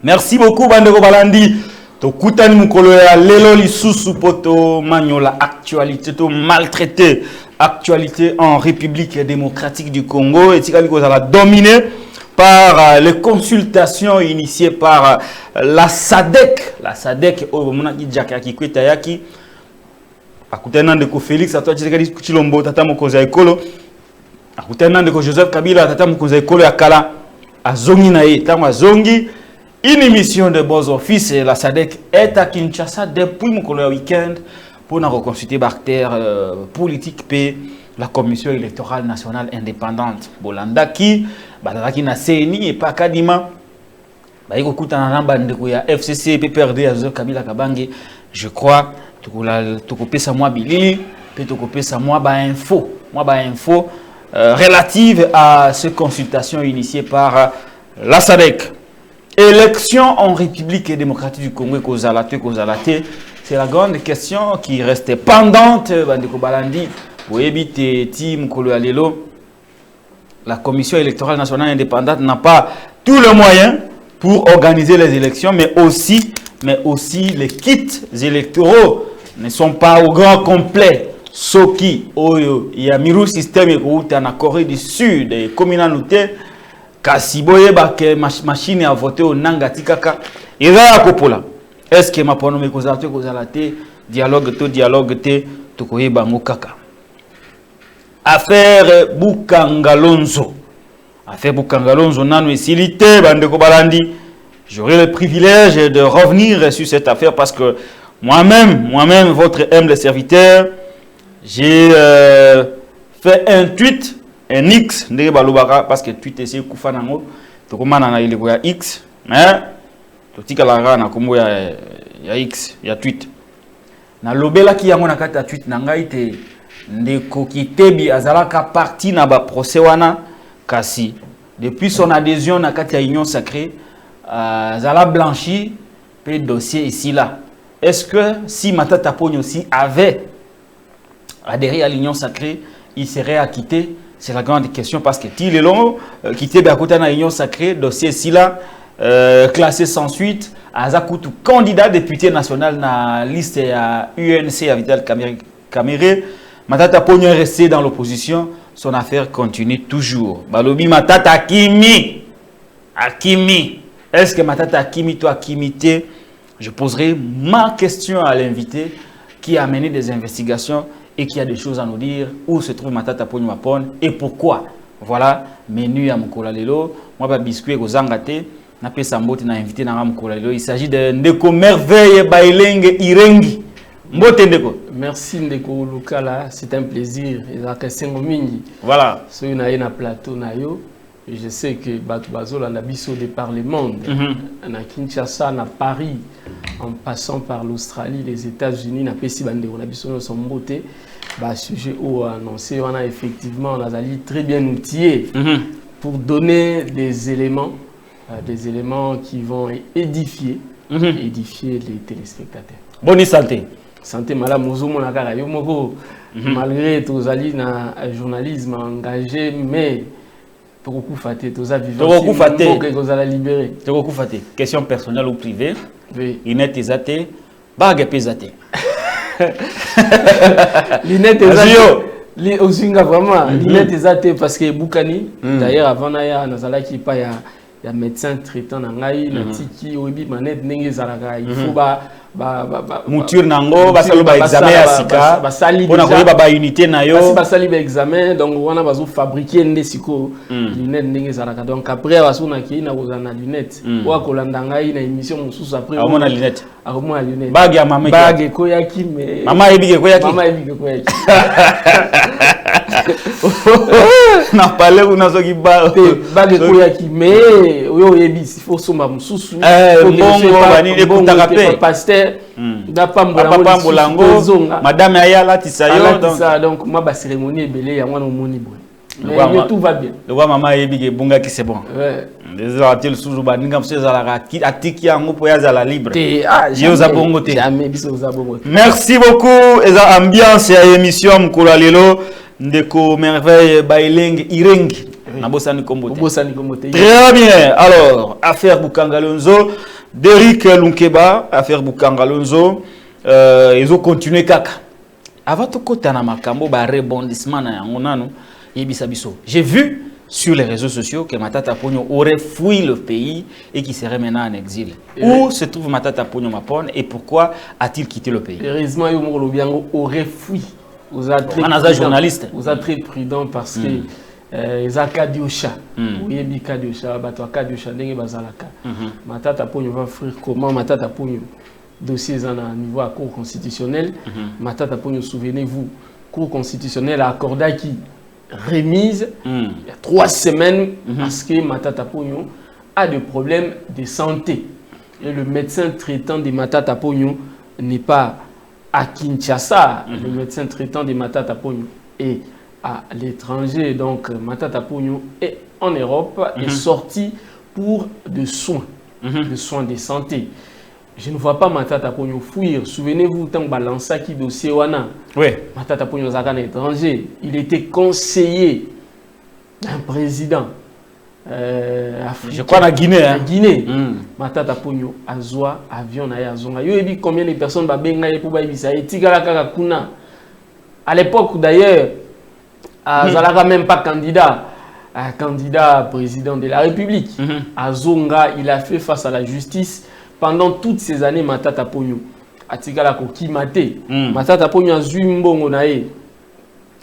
Merci beaucoup Bandeko Balandi. Tokutani mukolo ya lelo lisusu poto manyola actualité to maltraité actualité en République démocratique du Congo et tikali kozala dominé par les consultations initiées par la SADC. La SADC au monaki Jaka Kikweta yaki akutana ndeko Félix atwa tikali Chilombo tata mokoza ekolo akutana ndeko Joseph Kabila tata mokoza ekolo ya kala azongi na ye tango azongi. Une émission de Boz Office, la SADC est à Kinshasa depuis le week-end pour nous reconsulter Barter politique P, la Commission électorale nationale indépendante. Bolanda qui, Badaki na CENI et pas Kadima, Baïkokuta na Nambandeko ya FCC, PPRD, Azor Kabila Kabange, je crois, tu coupes ça moi Billy, puis tu coupes ça moi info relative à ces consultations initiées par la SADC. Élection en République démocratique du Congo, c'est la grande question qui restait pendante. La Commission électorale nationale indépendante n'a pas tous les moyens pour organiser les élections, mais aussi les kits électoraux ne sont pas au grand complet. Soki, Oyo, il y a Miru système en Corée du Sud, et communauté. Kasi boye ba ke machine a voté au nangati kaka eza kopola est-ce que mapono me kozala te dialogue te to koyeba ngo kaka affaire Bukangalonzo nanu esilité bandeko balandi. J'aurai le privilège de revenir sur cette affaire parce que moi-même votre humble serviteur, j'ai fait un tweet. Un X, parce que tu es Koufanango, tu commandes il y a X, mais tu as la combo ya X, ya tweet. Na lobela ki yango na kata tweet na ngai te ndeko kitebi azalaka parti na ba procès wana kasi depuis son adhésion na kata Union Sacrée azala blanchi pe dossier ici là. Est-ce que si Matata Pogno aussi avait adhéré à l'Union Sacrée, il serait acquitté? C'est la grande question parce que Til Elongo, qui était à côté de l'Union Sacrée, dossier Sila, classé sans suite, Azakutu, candidat député national dans la liste à UNC à Vital Kamere. Matata Pogno est resté dans l'opposition, son affaire continue toujours. Balobi Matata Akimi. Est-ce que Matata Akimi, toi, Akimité? Je poserai ma question à l'invité qui a mené des investigations et qui a des choses à nous dire, où se trouve Matata Pogno Mapon et pourquoi. Voilà, menu à Mukola Lelo. Moi, je biscuit aux Angate. Na pesa mbote na invité na Mukola Lelo. Il s'agit de Ndeko Merveille Bailenge Irengi. Mbote Ndeko. Merci Ndeko Lukala, c'est un plaisir. Voilà. Sur une plateau na yo. Je sais que Bazo a biso de par le monde. Na Kinshasa, na Paris, en passant par l'Australie, les États-Unis, na Pessi Bande, on a biso son beauté. Sujet où annoncé, on a effectivement, on a très bien outillé pour donner des éléments qui vont édifier les téléspectateurs. Bonne santé. Santé, madame Mouzoumo Nakara, malgré tous ali na journalisme engagé, mais beaucoup faté, tous a vivant. Question personnelle ou privée. Oui. Inette ezate, bague pesate. L'inette est Ozinga vraiment. L'inette est parce que Boukani, d'ailleurs avant Naya, Nazala qui pas ya médecin traitant nangai, natiki obi manette nenge zalaka. Il faut mouture nango, basalo ba examen asika. On a koyeba ba unité na yo. Basali ba examen donc on a bazo fabriquer ndesiko lunette nenge zalaka. Donc après basona ki na kozana lunette. Wa kolanda ngai na émission mususu après. On a lunette. On a lunette. Bague ya mama. Bague koyaki mais mama ebige koyaki. Na parler ou na soki bague koyaki mais oyo yebisi faut somba mususu. Bongo bani ekutaka pe. Pasteur Pambolango madame Ayala Tisayo donc ma ba cérémonie belé ya mwana omoni boy. Mais tout va bien. Le roi maman ebige bunga ki c'est bon. Ouais. Les articles sous baninga mse za la atiki yango po ya za la libre. Yo za bongo te. Jamais biso za bongo. Merci beaucoup eza ambiance ya émission Mukola Lelo Ndeko Merveille Bailenge Irengi. Nabosani Kombote. Nabosani Kombote. Très bien. Alors, affaire Bukangalonzo. Derrick Lunkeba, affaire Bukangalonzo, ils ont continué kaka. Avant tout côté na makambo ba rebondissement na yangonano yebisa biso. J'ai vu sur les réseaux sociaux que Matata Ponyo aurait fui le pays et qu'il serait maintenant en exil. Où se trouve Matata Ponyo Mapone et pourquoi a-t-il quitté le pays? Heureusement, Yomo Lobiango aurait fui. Vous êtes très prudent parce que les Akadiosha, oui, les Akadiosha, Akadiosha, Nenge Bazalaka. Matata Ponyo va fuir comment? Matata Ponyo, dossier à niveau à Cour constitutionnelle. Matata Ponyo, souvenez-vous, Cour constitutionnelle a accordé qui remise il y a 3 semaines parce que Matata Ponyo a des problèmes de santé. Et le médecin traitant de Matata Ponyo n'est pas à Kinshasa. Le médecin traitant de Matata Ponyo est à l'étranger. Donc Matata Ponyo est en Europe, est sorti pour des soins de santé. Je ne vois pas Matata Ponyo fuir. Souvenez-vous, tant balance qui dossier wana. Oui. Matata Ponyo Zakan est étranger. Il était conseiller d'un président africain. Je crois la Guinée. La Guinée. Matata Ponyo Azwa avion na Azonga. Yo ebi combien de personnes ba benga pour ba ibisa etikala kaka kuna. À l'époque d'ailleurs, Zalaka même pas candidat président de la République. Azonga, il a fait face à la justice. Pendant toutes ces années, Matata Ponyo atikala ko kimate. Matata Ponyo azumbongo nae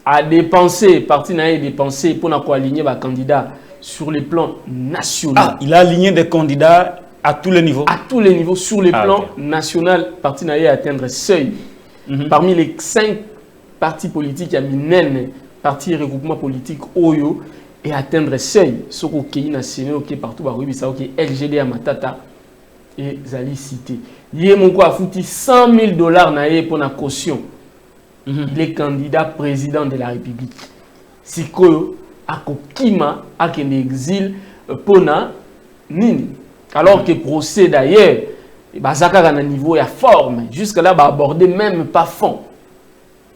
a dépensé, parti nae dépensé pour na ko aligner ba candidat sur le plan national. Ah, il a aligné des candidats à tous les niveaux. À tous les niveaux, sur le plan national, parti nae atteindre seuil. Parmi les 5 partis politiques, il y a Minen, parti regroupement politique Oyo, et atteindre seuil. Ce qui est national, qui est partout, qui est LGD à Matata. Et Zali cité. Il a foutu $100 000 pour la caution. Il est candidat président de la République. Si que Akokima a un exil pour Nini. Alors que procès d'ailleurs, Bazaka a un niveau et à forme. Jusque là, va aborder même pas fond.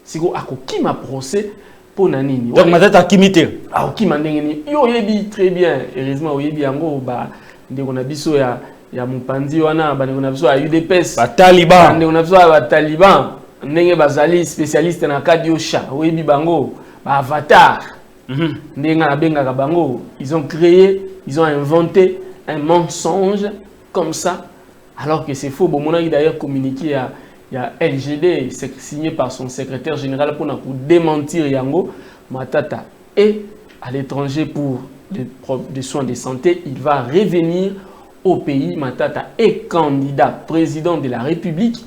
Si que Akokima procès pour Nini. Donc Matata Kimité. Akokima Nini. Yo yebi très bien. Heureusement, yebi yango ba ndeko na biso ya ya Mupanzi wana bandeko na biso ya UDPS ba Taliban bandeko na biso ya Taliban ndenge bazali spécialiste na Kadiosha oyebi bango ba avatar ndenge na benga bango ils ont inventé un mensonge comme ça alors que c'est faux. Bon mon a d'ailleurs communiqué il y a LGD signé par son secrétaire général pour démentir yango. Matata est à l'étranger pour des soins de santé, il va revenir au pays. Matata est candidat président de la République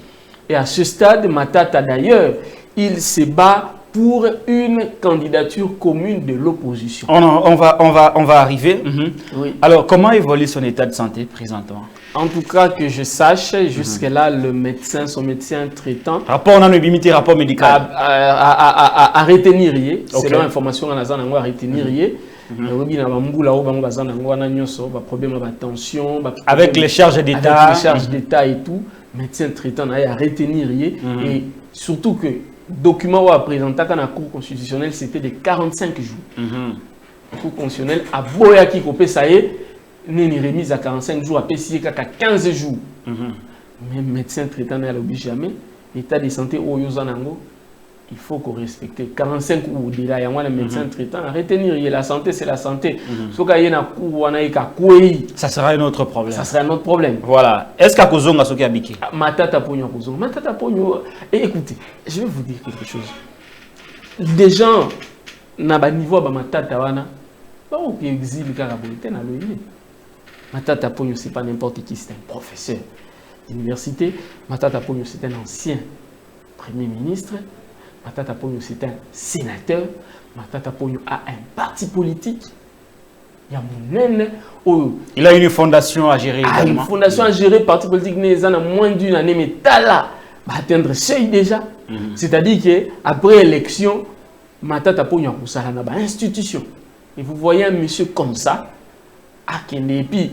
et à ce stade, Matata d'ailleurs, il se bat pour une candidature commune de l'opposition. On va arriver. Oui. Alors, comment évolue son état de santé présentement? En tout cas, que je sache, jusque-là, le médecin, son médecin traitant... Rapport on a limité, rapport médical. À retenir, selon l'information qu'on a à retenir. Avec les charges d'État. Avec les charges d'État et tout, médecin traitant à retenir. Et surtout que le document à présenter à la Cour constitutionnelle, c'était de 45 jours. La Cour constitutionnelle a Boyaki Kopé Saye, n'est remise à 45 jours, à PCI à 15 jours. Mais médecin traitant n'a l'oblige jamais. L'état de santé au Yozanango, il faut qu'on respecte 45 ou au-delà. Il y a un médecin traitant à retenir. La santé, c'est la santé. Ça sera un autre problème. Ça sera un autre problème. Voilà. Est-ce qu'à Kozonga, ce qui a biqué? Matata Pogno Kozonga. Matata Pogno. Et écoutez, je vais vous dire quelque chose. Des gens, na ba niveau ba Matata wana, pas au exil carabonité na loyer. Matata Pogno, c'est pas n'importe qui, c'est un professeur d'université. Matata Pogno, c'est un ancien premier ministre. Matata Pogno, c'est un sénateur. Matata Pogno a un parti politique. Il a une fondation à gérer. Une fondation à gérer, parti politique, il a moins d'une année, mais là, va atteindre seuil déjà. C'est-à-dire qu'après l'élection, Matata Pogno a une institution. Et vous voyez un monsieur comme ça, et puis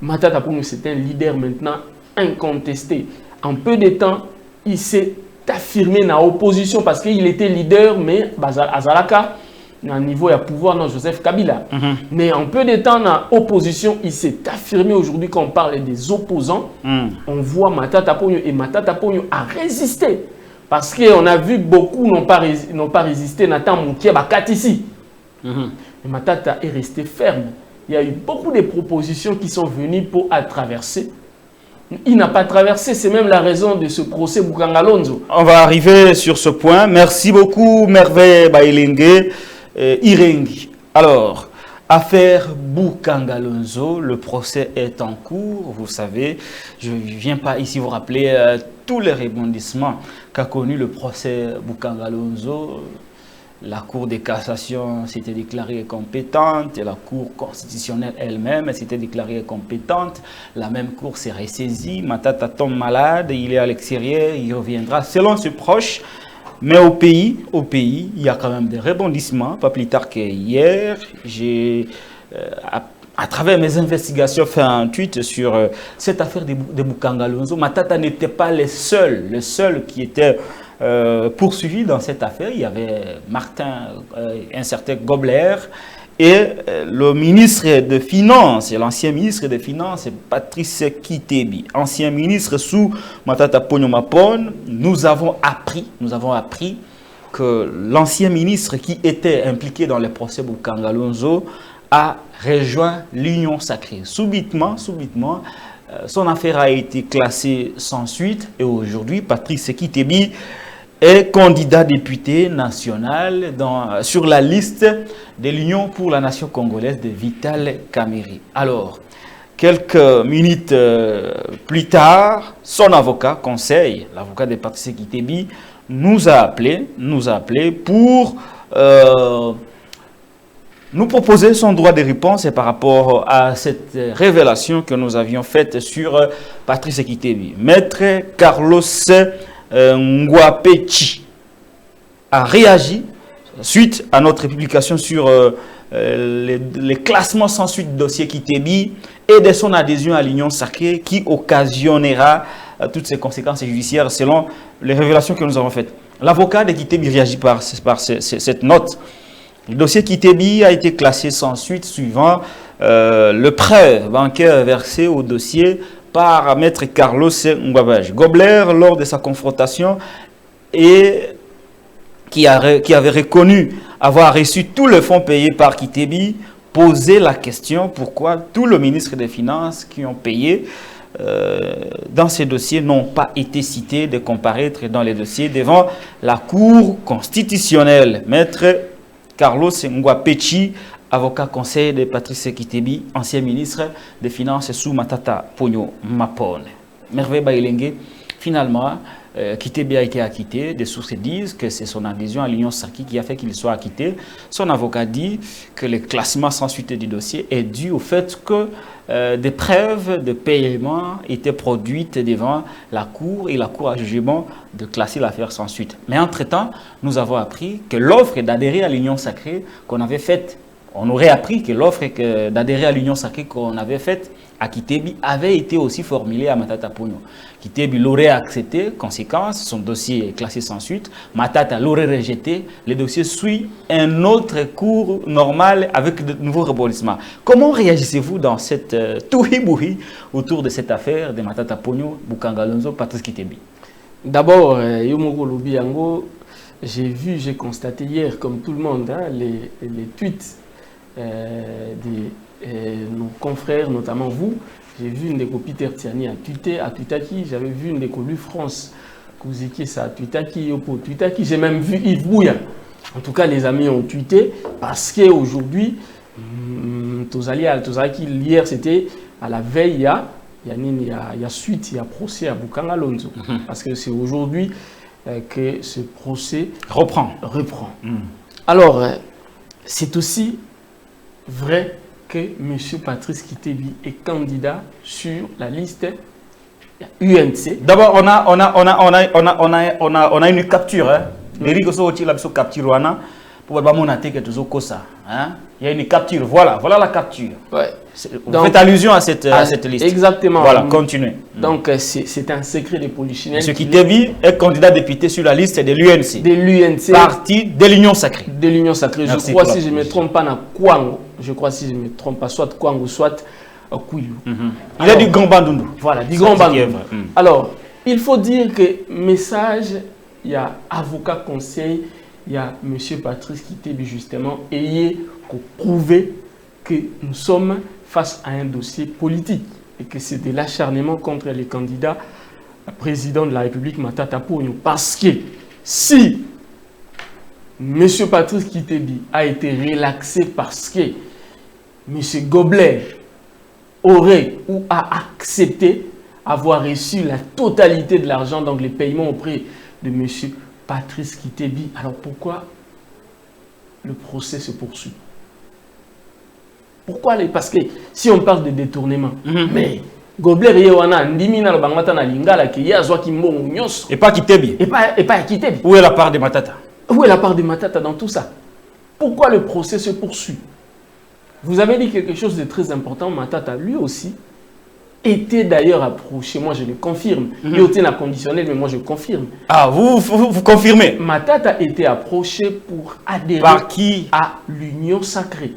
Matata Pogno, c'est un leader maintenant incontesté. En peu de temps, il s'est affirmé dans l'opposition parce qu'il était leader, mais Azalaka, à un niveau de pouvoir dans Joseph Kabila. Mais en peu de temps, dans l'opposition, il s'est affirmé aujourd'hui quand on parle des opposants. On voit Matata Ponyo et Matata Ponyo a résisté. Parce qu'on a vu beaucoup n'ont pas résisté. Nathan Moukia Bakat ici. Et Matata est resté ferme. Il y a eu beaucoup de propositions qui sont venues pour traverser. Il n'a pas traversé, c'est même la raison de ce procès Bukanga Lonzo. On va arriver sur ce point. Merci beaucoup, Merveille Bailenge Irengi. Alors, affaire Bukanga Lonzo, le procès est en cours. Vous savez, je ne viens pas ici vous rappeler tous les rebondissements qu'a connu le procès Bukanga Lonzo. La Cour de cassation s'était déclarée compétente, et la Cour constitutionnelle elle-même s'était déclarée compétente. La même Cour s'est ressaisie. Matata tombe malade, il est à l'extérieur, il reviendra selon ses proches. Mais au pays, il y a quand même des rebondissements. Pas plus tard qu'hier, j'ai, à travers mes investigations, fait un tweet sur cette affaire de Bukanga Lonzo. Matata n'était pas le seul qui était poursuivi dans cette affaire. Il y avait Martin, un certain Gobler, et le ministre de Finances, l'ancien ministre de Finances, Patrice Kitebi, ancien ministre sous Matata Ponyo Mapone. Nous avons appris que l'ancien ministre qui était impliqué dans le procès Bukanga Lonzo a rejoint l'Union Sacrée. Subitement, son affaire a été classée sans suite, et aujourd'hui, Patrice Kitebi est candidat député national sur la liste de l'Union pour la nation congolaise de Vital Kamerhe. Alors, quelques minutes plus tard, son avocat, conseil, l'avocat de Patrice Kitebi, nous a appelé pour nous proposer son droit de réponse par rapport à cette révélation que nous avions faite sur Patrice Kitebi. Maître Carlos Ngwapechi a réagi suite à notre publication sur les classements sans suite dossier Kitebi et de son adhésion à l'Union Sacrée qui occasionnera toutes ces conséquences judiciaires selon les révélations que nous avons faites. L'avocat de Kitebi réagit par cette note. Le dossier Kitebi a été classé sans suite suivant le prêt bancaire versé au dossier par Maître Carlos Ngwapechi. Gobler, lors de sa confrontation, et qui avait reconnu avoir reçu tous les fonds payés par Kitebi, posait la question pourquoi tous les ministres des Finances qui ont payé dans ces dossiers n'ont pas été cités de comparaître dans les dossiers devant la Cour constitutionnelle. Maître Carlos Ngwapechi, avocat conseil de Patrice Kitebi, ancien ministre des Finances sous Matata Ponyo Mapone. Merveille Bailenge, finalement, Kitebi a été acquitté. Des sources disent que c'est son adhésion à l'Union Sacrée qui a fait qu'il soit acquitté. Son avocat dit que le classement sans suite du dossier est dû au fait que des preuves de paiement étaient produites devant la Cour et la Cour a jugé bon de classer l'affaire sans suite. Mais entre-temps, nous avons appris que l'offre d'adhérer à l'Union Sacrée qu'on avait faite, on aurait appris que l'offre d'adhérer à l'Union Sacrée qu'on avait faite à Kitebi avait été aussi formulée à Matata Ponyo. Kitebi l'aurait accepté, conséquence, son dossier est classé sans suite. Matata l'aurait rejeté, le dossier suit un autre cours normal avec de nouveaux rebondissements. Comment réagissez-vous dans cette touhi-bouhi autour de cette affaire de Matata Ponyo, Bukanga Lonzo, Patrice Kitebi? D'abord, j'ai constaté hier, comme tout le monde, hein, les tweets nos confrères, notamment vous. J'ai vu une déco Peter Tiani à Tutaki, j'avais vu une déco Lu France, Kouziki, ça à Tutaki, Yopo, Tutaki, j'ai même vu Yves Bouya. En tout cas, les amis ont tweeté parce qu'aujourd'hui, hier c'était à la veille, il y a suite, il y a procès à Bukanga Lonzo. Parce que c'est aujourd'hui que ce procès reprend. Alors, c'est aussi vrai que M. Patrice Kitebi est candidat sur la liste UNC. D'abord, on a une capture. Hein. pour monater que tout ça. Hein? Il y a une capture. Voilà la capture. Ouais. Vous faites allusion à cette liste. Exactement. Voilà, continuez. Donc, c'est un secret de Polichinelle. Ce qui Kitebi est candidat député sur la liste de l'UNC. De l'UNC. Parti de l'Union Sacrée. De l'Union Sacrée. Merci, je crois, si je ne me trompe pas, na Kwango. Je crois, si je ne me trompe pas, soit Kwango, soit Kouilou. Il est du Grand Bandundu. Voilà, du Grand Bandundu. Alors, il faut dire que message, il y a avocat conseil, il y a M. Patrice Kitebi, justement, ayé pour prouver que nous sommes face à un dossier politique et que c'est de l'acharnement contre les candidats président de la République Matata Ponyo. Parce que si M. Patrice Kitebi a été relaxé parce que M. Goblet aurait ou a accepté avoir reçu la totalité de l'argent, donc les paiements auprès de M. Patrice Kitebi, alors pourquoi le procès se poursuit? Pourquoi? Parce que si on parle de détournement, mais Goblet et pas Kitebi. Et pas Kitebi. Où est la part de Matata? Où est la part de Matata dans tout ça? Pourquoi le procès se poursuit? Vous avez dit quelque chose de très important. Matata, lui aussi, était d'ailleurs approché. Moi, je le confirme. Il était un conditionnel, mais moi, je confirme. Ah, vous confirmez? Matata était approché pour adhérer par qui? À l'Union Sacrée.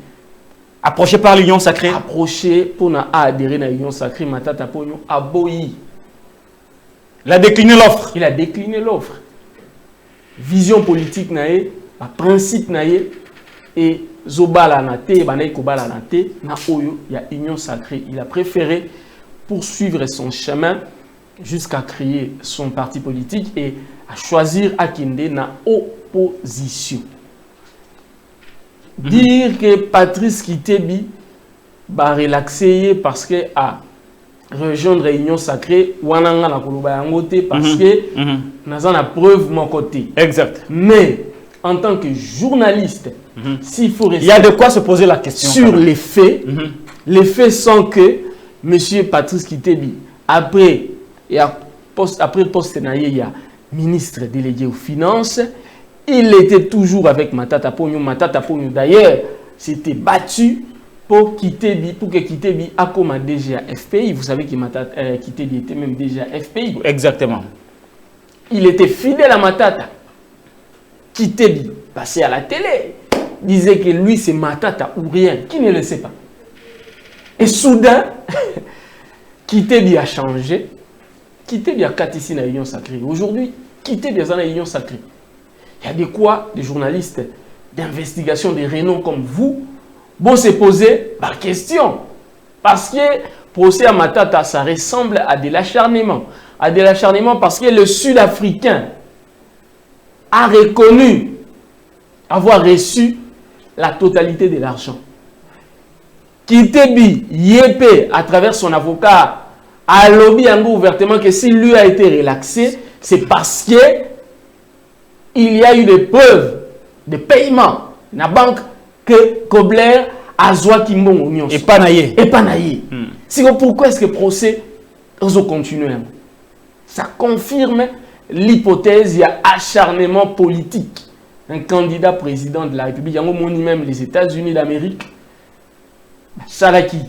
Approché par l'Union Sacrée? Approché pour adhérer à l'Union Sacrée, Matata Ponyo a boyi. Il a décliné l'offre. Il a décliné l'offre. Vision politique nae, principe nae et zobala nate, banay kobala nate, na oyo ya Union Sacrée. Il a préféré poursuivre son chemin jusqu'à créer son parti politique et à choisir Akinde na opposition. Dire que Patrice Kitebi va relaxer parce que a rejoindre l'Union Sacrée ou en a parce que nous avons la preuve de mon côté. Exact. Mais en tant que journaliste, s'il faut rester, il y a de quoi se poser la question sur les faits. Les faits sont que M. Patrice Kitebi, après poste il y a ministre délégué aux finances. Il était toujours avec Matata Ponyo. Matata Ponyo, d'ailleurs, s'était battu pour que Kitebi a comme DG à FPI. Vous savez que Kitebi était même déjà FPI. Exactement. Il était fidèle à Matata. Kitebi, passé à la télé, disait que lui, c'est Matata ou rien. Qui ne le sait pas? Et soudain, Kitebi a changé. Kitebi a ici dans l'Union Sacrée. Aujourd'hui, Kitebi est dans l'Union Sacrée. Il y a des quoi, des journalistes d'investigation, des renom comme vous, vont se poser la question. Parce que procès à Matata, ça ressemble à de l'acharnement. À de l'acharnement parce que le Sud-Africain a reconnu avoir reçu la totalité de l'argent. Kitebi, Yepé, à travers son avocat, a lobby ouvertement que s'il lui a été relaxé, c'est parce que il y a eu des preuves de paiement dans la banque que Kobler a joué Kimbongo. Et pas naïe. Et pas naïe. Pourquoi est-ce que le procès continue? Ça confirme l'hypothèse, il y a acharnement politique. Un candidat président de la République, il y a même les États-Unis d'Amérique, Salaki,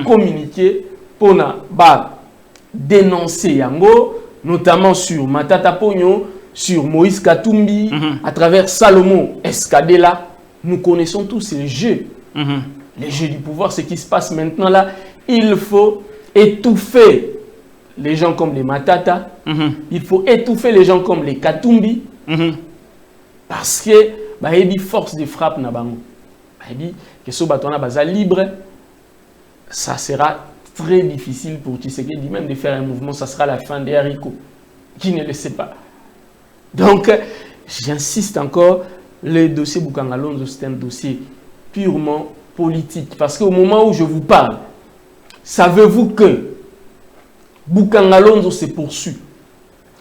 communiqué pour dénoncer Yango, notamment sur Matata Ponyo, sur Moïse Katumbi, à travers Salomon Escadela. Nous connaissons tous ces jeux. Les jeux du pouvoir, ce qui se passe maintenant là, il faut étouffer les gens comme les Matata, il faut étouffer les gens comme les Katumbi, parce que il y a force de frappe na bango. Il dit que ce bâton est libre, ça sera très difficile pour Tshisekedi même de faire un mouvement, ça sera la fin des haricots. Qui ne le sait pas. Donc, j'insiste encore, le dossier Bukanga Lonzo, c'est un dossier purement politique. Parce qu'au moment où je vous parle, savez-vous que Bukanga Lonzo se poursuit?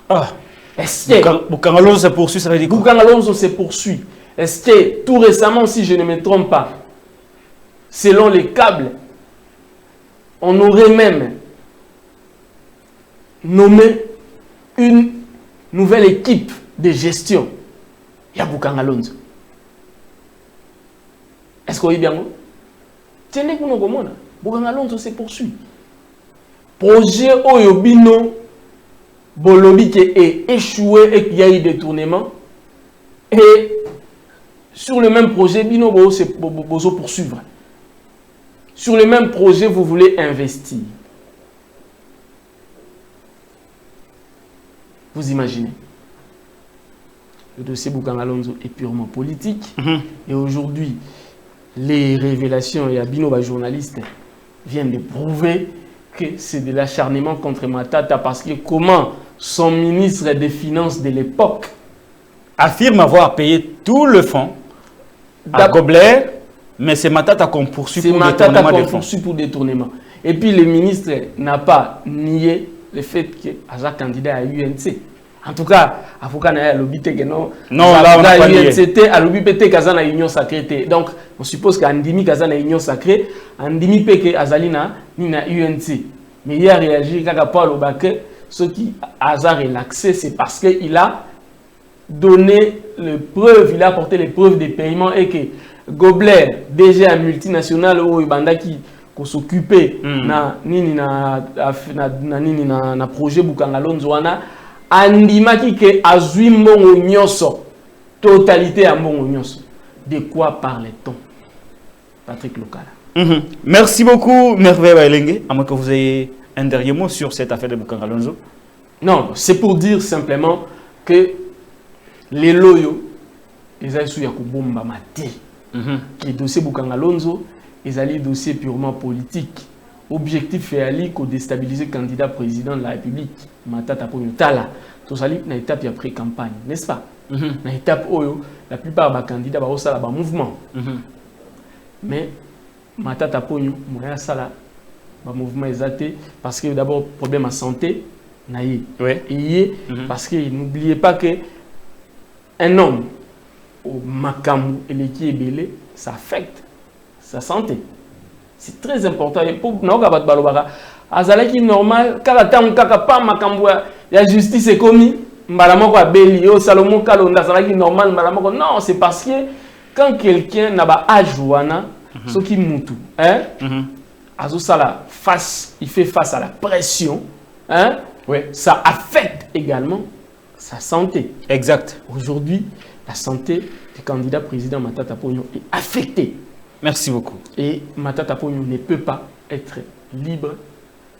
Ah, est-ce que Bukanga Lonzo se poursuit, ça veut dire quoi? Bukanga Lonzo se poursuit. Est-ce que tout récemment, si je ne me trompe pas, selon les câbles, on aurait même nommé une nouvelle équipe de gestion? Il y a Bukanga Lonzo. koyi biango. Tiens kuno komona. Bokanga Lonzo se poursuit. Projet Oyobino Bolobi qui est échoué et qu'il y a eu détournement. Et sur le même projet, Bino Bozo poursuivre. Sur le même projet, vous voulez investir. Vous imaginez? Le dossier Bokanga Lonzo est purement politique. Et aujourd'hui, les révélations et Abino, journalistes, viennent de prouver que c'est de l'acharnement contre Matata parce que comment son ministre des Finances de l'époque affirme avoir payé tout le fonds à Gobler, mais c'est Matata qu'on poursuit pour détournement de fonds. Pour détournement. Et puis le ministre n'a pas nié le fait qu'il a candidat à UNC. En tout cas, avocat n'a l'obité que non. Non, là on n'a pas nié. C'était à l'obité Kazana Union Sacrée. Donc on suppose qu'Andimi Kazana Union Sacrée, Andimi Peke Azalina Nina UNC. Mais il a réagi quand Paul Obake, ce qui a relaxé, c'est parce qu'il a donné les preuves, il a apporté les preuves des paiements et que Gobler, déjà multinational ou Ibanda qui s'occupait na projet Bokanga Lonzo wana andimaki ke azui mbongo nyonso totalité à mbongo nyonso. De quoi parle-t-on? Patrick Lokala. Merci beaucoup Merveille Bailenge, à moins que vous ayez un dernier mot sur cette affaire de Bokanga Lonzo. Non, c'est pour dire simplement que les loyaux, ils ont su Yakubomba Mati. Le dossier Bokanga Lonzo, ils ont un dossier purement politique. Objectif est aller déstabiliser le candidat président de la République, Matata Ponyotala. Tout ça, c'est une étape après campagne, n'est-ce pas? Une étape où la plupart des candidats ont un mouvement. Mais Matata Ponyo, Moya Sala, le mouvement est parce que d'abord, problème à santé, et parce que n'oubliez pas que un homme au Makamou et l'équipe belé, ça affecte sa santé. C'est très important. Et pour nous, azalaki normal, kaka tam kaka pa Makamou, la justice est commis, mbalamoko a beli, yo Salomon Kalonda, azalaki normal, mbalamoko. Non, c'est parce que quand quelqu'un n'a pas âge ouana, ce qui moutou, hein, il fait face à la pression, hein, ça affecte également sa santé. Exact. Aujourd'hui, la santé du candidat président Matata Ponyo est affectée. Merci beaucoup. Et Matata Ponyo ne peut pas être libre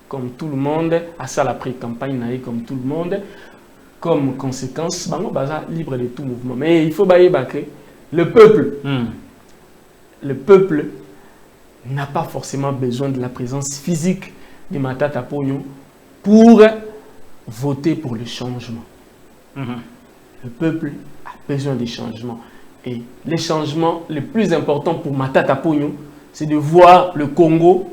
comme tout le monde, à ça la pré-campagne comme tout le monde. Comme conséquence, Bango Baza libre de tout mouvement. Mais il faut bailler que le peuple n'a pas forcément besoin de la présence physique de Matata Ponyo pour voter pour le changement. Le peuple a besoin des changements. Et les changements les plus importants pour Matata Ponyo, c'est de voir le Congo,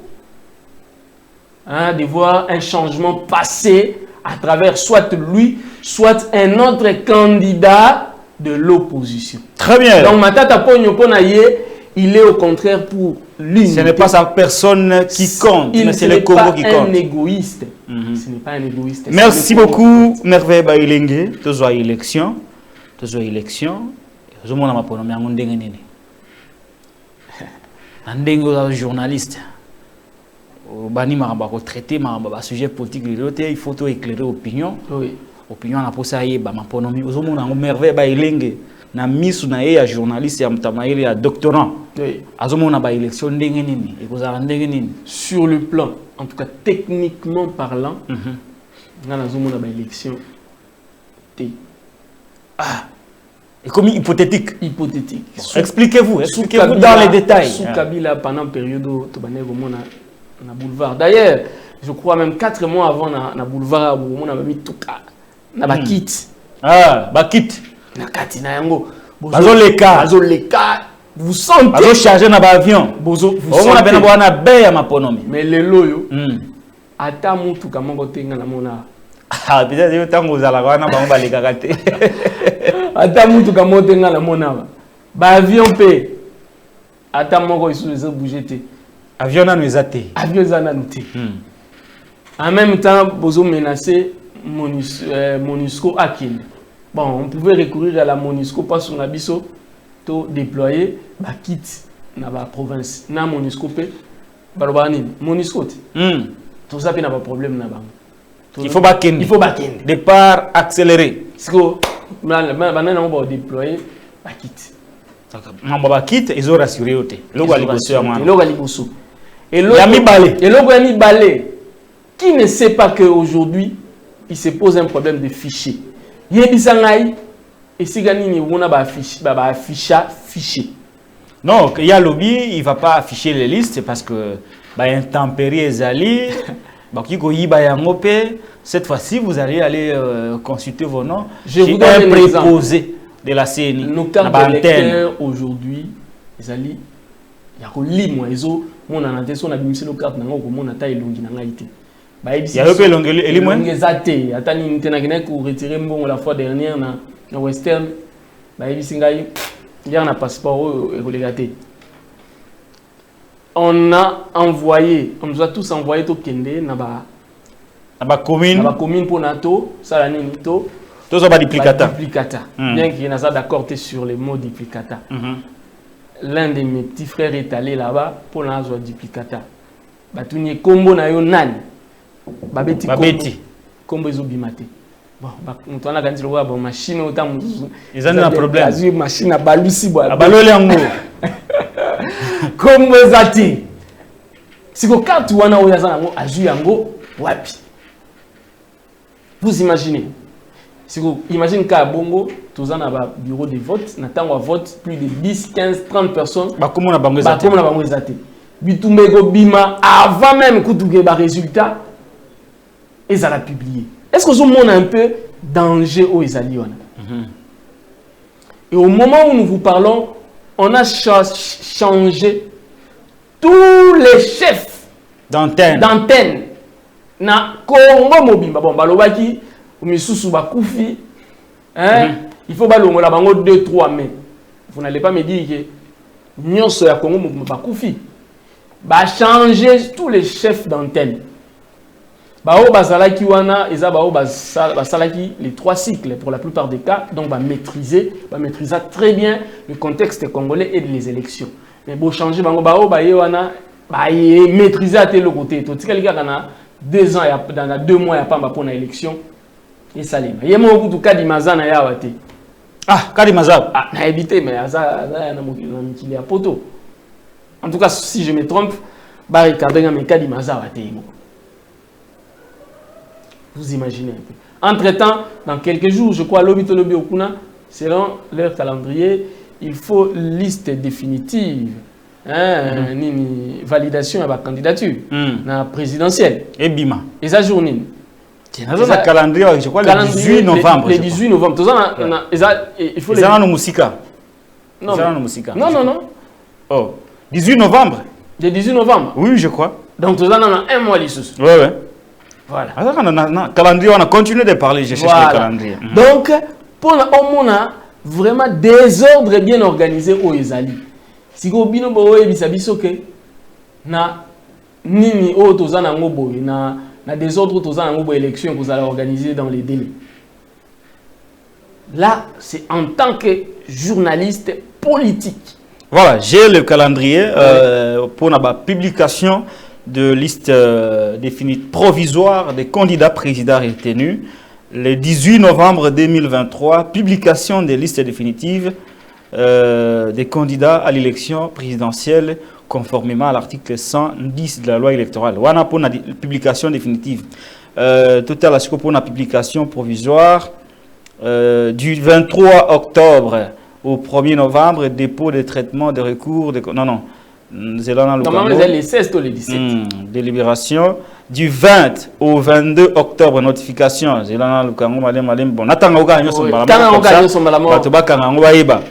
de voir un changement passer à travers soit lui, soit un autre candidat de l'opposition. Très bien. Donc Matata Ponyo Ponaye, il est au contraire pour l'unité. Ce n'est pas sa personne qui compte, mais c'est le Congo qui compte. Ce n'est pas un égoïste. Ce n'est pas un égoïste. Merci beaucoup, Merveille Bailenge. Toujours élection. Toujours élection. Je m'en ai pas nommé un journaliste. Bani maramba traité maramba sujet politique il faut tout éclairer opinion. Oui. Opinion na posa yeba maponomi. Ozo mona Merveille Bailenge na misu na ye ya journaliste ya mtamaire ya doctorant. Oui. Azo mona ba élection ndenge nini et kozala ndenge nini. Sur le plan, en tout cas techniquement parlant, na azo mona ba élection et comme hypothétique. Hypothétique. Expliquez-vous dans les détails. Sous Kabila pendant période na boulevard. D'ailleurs, je crois même 4 mois avant na boulevard où on a mis tout na bakit. Bakit. Na kati na yango. Bazo leka. Vous sentez bazo charger na ba avion. Vous on a bien na be ya maponomi. Mais le loyo. Ata mutu kamongo tenga na mona. Peut-être yo tango zala wana bango baleka kate. Ata mutu kamongo tenga na mona. Ba avion pe. Ata moko isu les bouger te. Avion na nuezate. Avion zana nuti. En même temps, bozo menacé MONUSCO Akin. Bon, on pouvait recourir à la MONUSCO parce qu'on a biso to déployer ba kit na ba province na MONUSCO pe baloba nini MONUSCO tout ça pe na ba problème na bango. Il faut backend. Départ accéléré. Parce que maintenant on va déployer ba kit. On va kit ils ont rassuré au té. Logo aliboso ya mwana. Logo aliboso. Et logo ya balé. Qui ne sait pas que aujourd'hui il se pose un problème de fichier. Yebisa ngai et si gani ni wona ba fichier. Non, il y a lobby, il va pas afficher les listes parce que bah intempérie ezali, bah kiko yiba yango pe. Cette fois-ci, vous allez aller consulter vos noms. Je vous donne un préposé de la CNI. Nos cartes d'électeurs aujourd'hui, ezali ya ko limwa ezo mona na teso na bimisi lo carte nango ko mona ta elongi na ngaite. Ba ebisi. Ya ko elongi elimwa. Ngezate, atani ntena kina ko retirer mbongo la fois dernière na Western. Ba ebisi ngai il y a un passeport et on a envoyé, on nous a tous envoyé au Kende, naba commune pour NATO, ça la nito. Tous ça duplicata. Bien qu'il y ait pas d'accord sur les mots duplicata. L'un de mes petits frères est allé là-bas pour l'envoi duplicata. Batuni combo na yo nani. Babeti. Combo ezobimate. Bon, on a gagné le machine autant. Ils ont un problème. Une machine à balusi bois. Comme vous êtes. Si vous carte ou on a azu yango wapi. Vous imaginez. Si vous imaginez qu'à Bongo, tous en a bureau de vote, n'attend vote plus de 10, 15, 30 personnes. Bah comment on a bango zate. Comment on a bango zate. Bitumbego bima avant même que tu aies le résultat, ils allaient publier. Est-ce que ce monde a un peu danger aux Isaliens? Et au moment où nous vous parlons, on a changé tous les chefs d'antenne. Na Congo Mobimba. Bon, balobaki, Misusu Bakoufi, il faut balongo la bango 2-3 mai. Vous n'allez pas me dire que Nyonso ya Congo Mobimba Bakoufi. Ba changer tous les chefs d'antenne. Bao bazalaki wana eza bao basalaki les 3 cycles pour la plupart des cas, donc maîtriser très bien le contexte congolais et les élections. Mais bon changer bango bao baye wana maîtriser à tel côté. Tout tika lika kana 2 ans dans 2 mois ya pamba pour na élection et salima. Yemo kutu kadi mazana ya wate. Ah, kadi mazab. Ah, na éviter mais aza na mukili ya poto. En tout cas si je me trompe, ba regarder mais kadi mazaba te yemo. Vous imaginez un peu. Entre-temps, dans quelques jours, je crois, Lobby Okuna, selon leur calendrier, il faut liste définitive, validation à la candidature, la présidentielle. Et Bima. Et ça, journée. Dans le calendrier, je crois, le 18 novembre. Le 18 novembre. Il faut les gens Moussika. Non. Non. Oh. 18 novembre. Le 18 novembre. Oui, je crois. Donc, nous avons un mois de sous. Oui. Voilà. Alors, calendrier, on a continué de parler, je cherche le calendrier. Donc, pour on a vraiment désordre bien organisé au Ezali. Si vous avez na nini o tozana ngobo na désordre tozana ngobo élection que vous allez organiser dans les délais. Là, c'est en tant que journaliste politique. Voilà, j'ai le calendrier pour la publication de liste définitive provisoire des candidats présidents retenus. Le 18 novembre 2023, publication des listes définitives des candidats à l'élection présidentielle conformément à l'article 110 de la loi électorale. Voilà pour la publication définitive. Total pour la publication provisoire du 23 octobre au 1er novembre, dépôt de traitement de recours. Normalement, les 16 ou les 17. Délibération du 20 au 22 octobre, notification.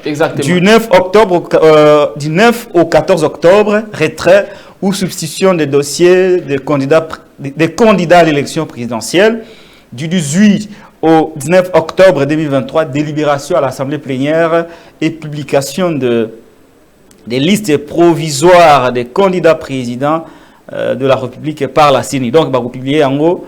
Exactement. Du 9 au 14 octobre, retrait ou substitution des dossiers des candidats à l'élection présidentielle. Du 18 au 19 octobre 2023, délibération à l'Assemblée plénière et publication des listes provisoires des candidats présidents de la République par la CENI. Donc, on va publier en gros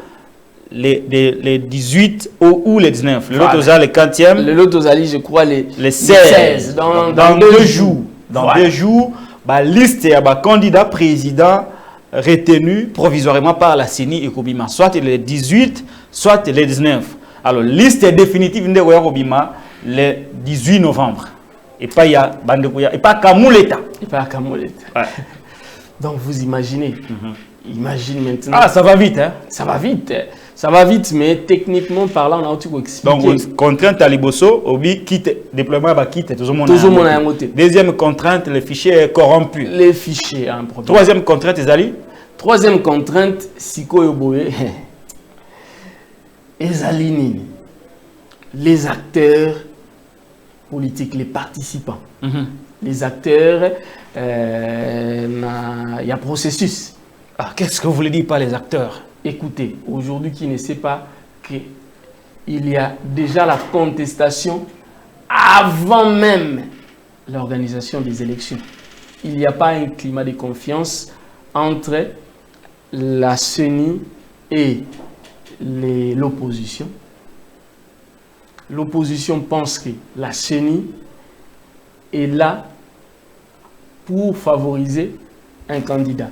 les 18 ou les 19. Le lot le 40e. Le lot je crois, les 16. Dans 2 jours. Dans 2 jours, la liste ya ba candidat président retenu provisoirement par la CENI et Kobima, soit le 18, soit le 19. Alors, liste définitive de Kobima le 18 novembre. Et pas ya Bandekouya, et pas Kamuleta. Et pas Kamuleta. Ouais. Donc, vous imaginez. Imaginez maintenant. Ah, ça va vite, hein? Ça va vite. Ça va vite, mais techniquement parlant, on a tout expliqué. Donc, contrainte à Liboso, Obi quitte, déploiement va quitter. Tout le monde a un côté. Deuxième contrainte, le fichier est corrompu. Les fichiers, un problème. Troisième contrainte, Ezali? Troisième contrainte, Siko Yoboé. Ezali, les acteurs politiques, les participants. Les acteurs, il y a processus. Ah, qu'est-ce que vous voulez dire par les acteurs? Écoutez, aujourd'hui, qui ne sait pas qu'il y a déjà la contestation avant même l'organisation des élections. Il n'y a pas un climat de confiance entre la CENI et l'opposition. L'opposition pense que la CENI est là pour favoriser un candidat.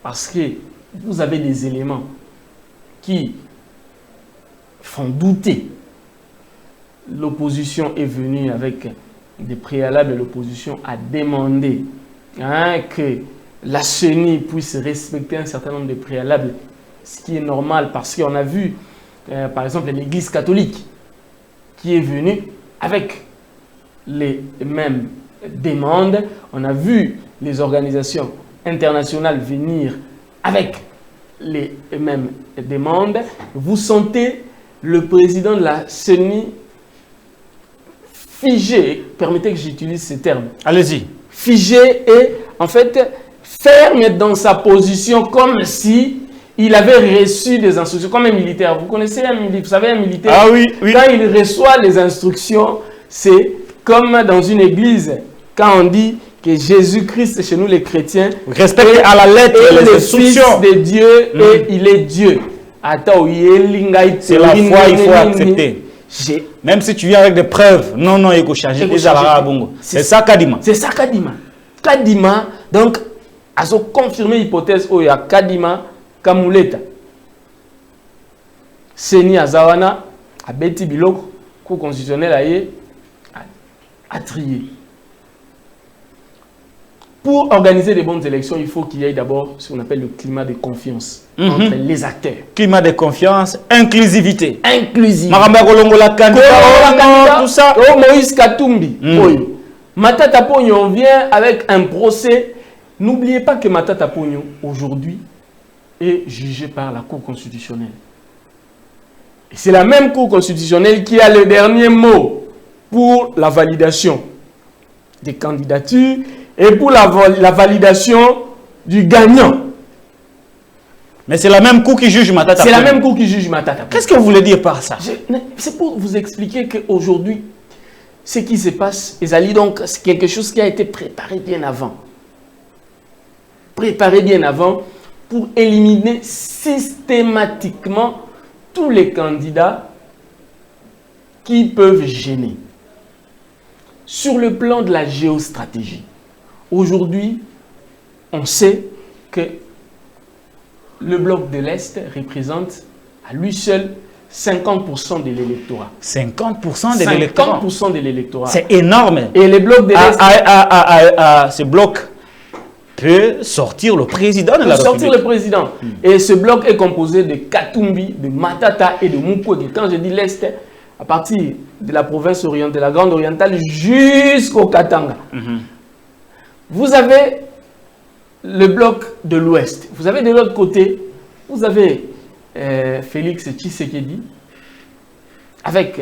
Parce que vous avez des éléments qui font douter. L'opposition est venue avec des préalables. L'opposition a demandé que la CENI puisse respecter un certain nombre de préalables, ce qui est normal parce qu'on a vu, par exemple, l'Église catholique qui est venue avec les mêmes demandes. On a vu les organisations internationales venir avec les mêmes demandes. Vous sentez le président de la CENI figé, permettez que j'utilise ce terme. Allez-y. Figé et en fait ferme dans sa position comme si il avait reçu des instructions, comme un militaire. Vous connaissez un militaire, vous savez un militaire? Ah oui, oui. Quand il reçoit les instructions, c'est comme dans une église, quand on dit que Jésus-Christ, chez nous les chrétiens, respecte à la lettre les instructions. Fils de Dieu et il est Dieu. C'est la foi, il faut accepter. Même si tu viens avec des preuves, non, il faut changer. C'est ça Kadima. C'est ça Kadima. Kadima, donc, a confirmé l'hypothèse où il y a Kadima, Kamuleta. Seni Azawana, a Betty Biloko, cour constitutionnel a trié. Pour organiser des bonnes élections, il faut qu'il y ait d'abord ce qu'on appelle le climat de confiance entre les acteurs. Climat de confiance, inclusivité. Inclusivité. Maramba Kolongola candidat, tout ça. Oh, Moïse Katumbi. Matata Pogno, on vient avec un procès. N'oubliez pas que Matata Pogno, aujourd'hui, est jugé par la Cour constitutionnelle. Et c'est la même Cour constitutionnelle qui a le dernier mot pour la validation des candidatures et pour la validation du gagnant. Mais c'est la même Cour qui juge Matata. C'est la même Cour qui juge Matata. Qu'est-ce que vous voulez dire par ça? C'est pour vous expliquer qu'aujourd'hui, ce qui se passe, Ezali, donc, c'est quelque chose qui a été préparé bien avant. Préparé bien avant pour éliminer systématiquement tous les candidats qui peuvent gêner. Sur le plan de la géostratégie, aujourd'hui, on sait que le bloc de l'Est représente à lui seul 50% de l'électorat. 50% de l'électorat. 50% de l'électorat. C'est énorme. Et les blocs de l'Est... ce bloc peut sortir le président de la République. Sortir le président. Et ce bloc est composé de Katumbi, de Matata et de Mukwege. Quand je dis l'Est, à partir de la province orientale, de la Grande Orientale jusqu'au Katanga. Vous avez le bloc de l'Ouest. Vous avez de l'autre côté, vous avez Félix Tshisekedi, avec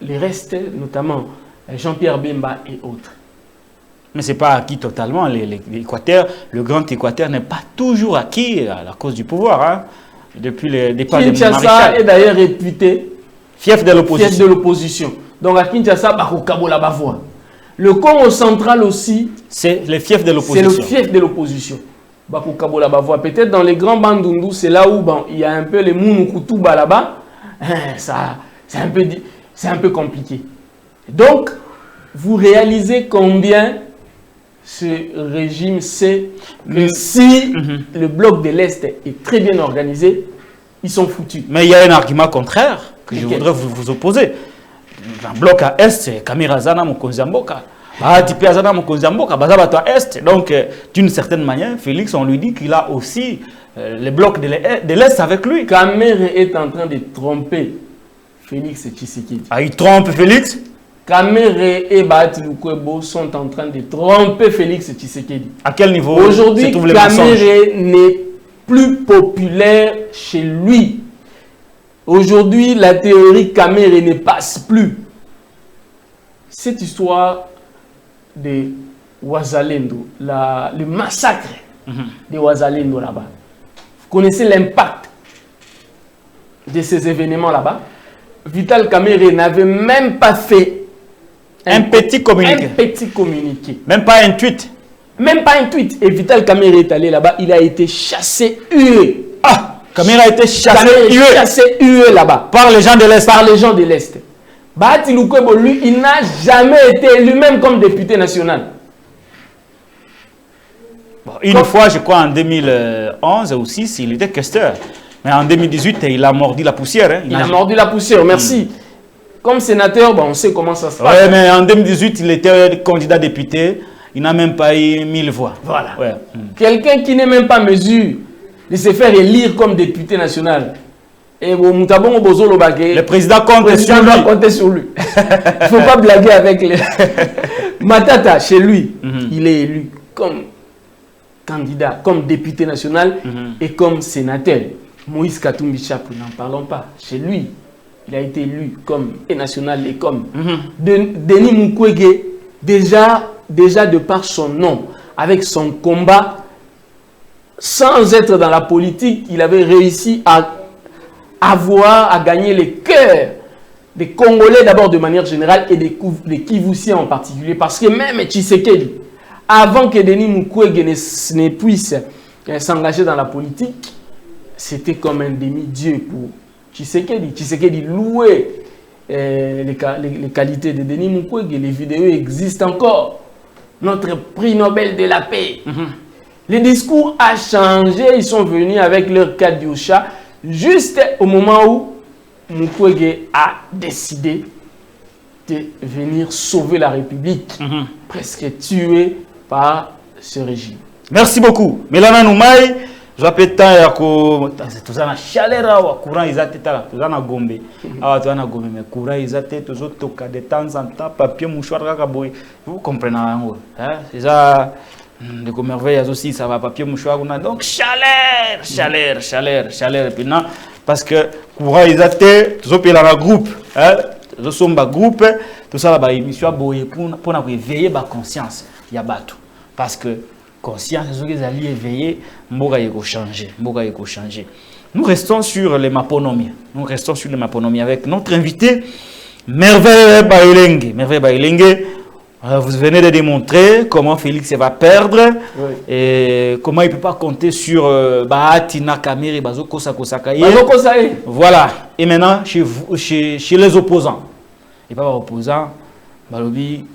les restes, notamment Jean-Pierre Bemba et autres. Mais ce n'est pas acquis totalement. L'Équateur, le grand Équateur n'est pas toujours acquis à la cause du pouvoir. Hein. Depuis le départ de Maréchal. Kinshasa est d'ailleurs réputé fief de l'opposition. Fief de l'opposition. Donc à Kinshasa, le Congo central aussi, c'est le fief de l'opposition. C'est le fief de l'opposition. Peut-être dans les grands Bandundu, c'est là où il y a un peu les Mounoukoutouba là-bas. C'est un peu compliqué. Donc, vous réalisez combien ce régime sait que si le bloc de l'Est est très bien organisé, ils sont foutus. Mais il y a un argument contraire que je voudrais vous opposer. Dans le bloc à Est, c'est Kamirazana Mokonzamboka. Donc, d'une certaine manière, Félix, on lui dit qu'il a aussi le bloc de l'Est avec lui. Kamere est en train de tromper Félix Tshisekedi. Ah, il trompe Félix? Kamere et Bahati Lukwebo sont en train de tromper Félix Tshisekedi. À quel niveau? Aujourd'hui, Kamere n'est plus populaire chez lui. Aujourd'hui, la théorie Kamere ne passe plus. Cette histoire de Ouazalendo, le massacre de Ouazalendo là-bas, vous connaissez l'impact de ces événements là-bas. Vital Kamerhe n'avait même pas fait un petit communiqué. Même pas un tweet. Même pas un tweet. Et Vital Kamerhe est allé là-bas, il a été chassé, hué. Ah, Kamerhe a été chassé, hué là-bas. Par les gens de l'Est. Par les gens de l'Est. Bahati Lukwebo, lui, il n'a jamais été élu même comme député national. Bon, une fois, je crois, en 2011 ou 2006, il était questeur. Mais en 2018, il a mordu la poussière. Hein. Il a mordu la poussière, merci. Comme sénateur, bon, on sait comment ça se passe. Oui, mais en 2018, il était candidat député. Il n'a même pas eu 1000 voix. Voilà. Ouais. Quelqu'un qui n'est même pas en mesure de se faire élire comme député national. Et le président compte sur lui. Il ne faut pas blaguer avec les... Matata, chez lui, il est élu comme candidat, comme député national et comme sénateur. Moïse Katumbi Chapou, n'en parlons pas. Chez lui, il a été élu comme national et comme Denis Mukwege, déjà de par son nom, avec son combat, sans être dans la politique, il avait réussi à gagner les cœurs des Congolais d'abord de manière générale et des Kivussiens en particulier. Parce que même Tshisekedi, avant que Denis Mukwege ne puisse s'engager dans la politique, c'était comme un demi-dieu pour Tshisekedi. Tshisekedi louait les qualités de Denis Mukwege. Les vidéos existent encore. Notre prix Nobel de la paix. Le discours a changé. Ils sont venus avec leur Kadiosha juste au moment où Mukwege a décidé de venir sauver la République, presque tuée par ce régime. Merci beaucoup. Melana Noumaï, je vais péter à tout ça, chaleur, courant, ils étaient là, tout ça, Gombe. Ah, tout ça, Gombe, mais courant, ils étaient tous autres, de temps en temps, papier, mouchoir, vous comprenez, c'est ça. De merveilles aussi, ça va, papier, mouchoir, donc chaleur. Et puis non, parce que courant, ils étaient tous autres, dans le groupe, nous sommes un groupe, tout ça, là, émission pour éveiller ma conscience, il y a bateau. Parce que conscience, ils allaient éveiller, Mboga yeko changer. Nous restons sur les maponomies. Avec notre invité, Merveille Bailenge. Vous venez de démontrer comment Félix va perdre et comment il ne peut pas compter sur Bahati Nakamiri Bazoko Sakosakaye. Voilà. Et maintenant, chez les opposants. Et pas les opposants, Balobi,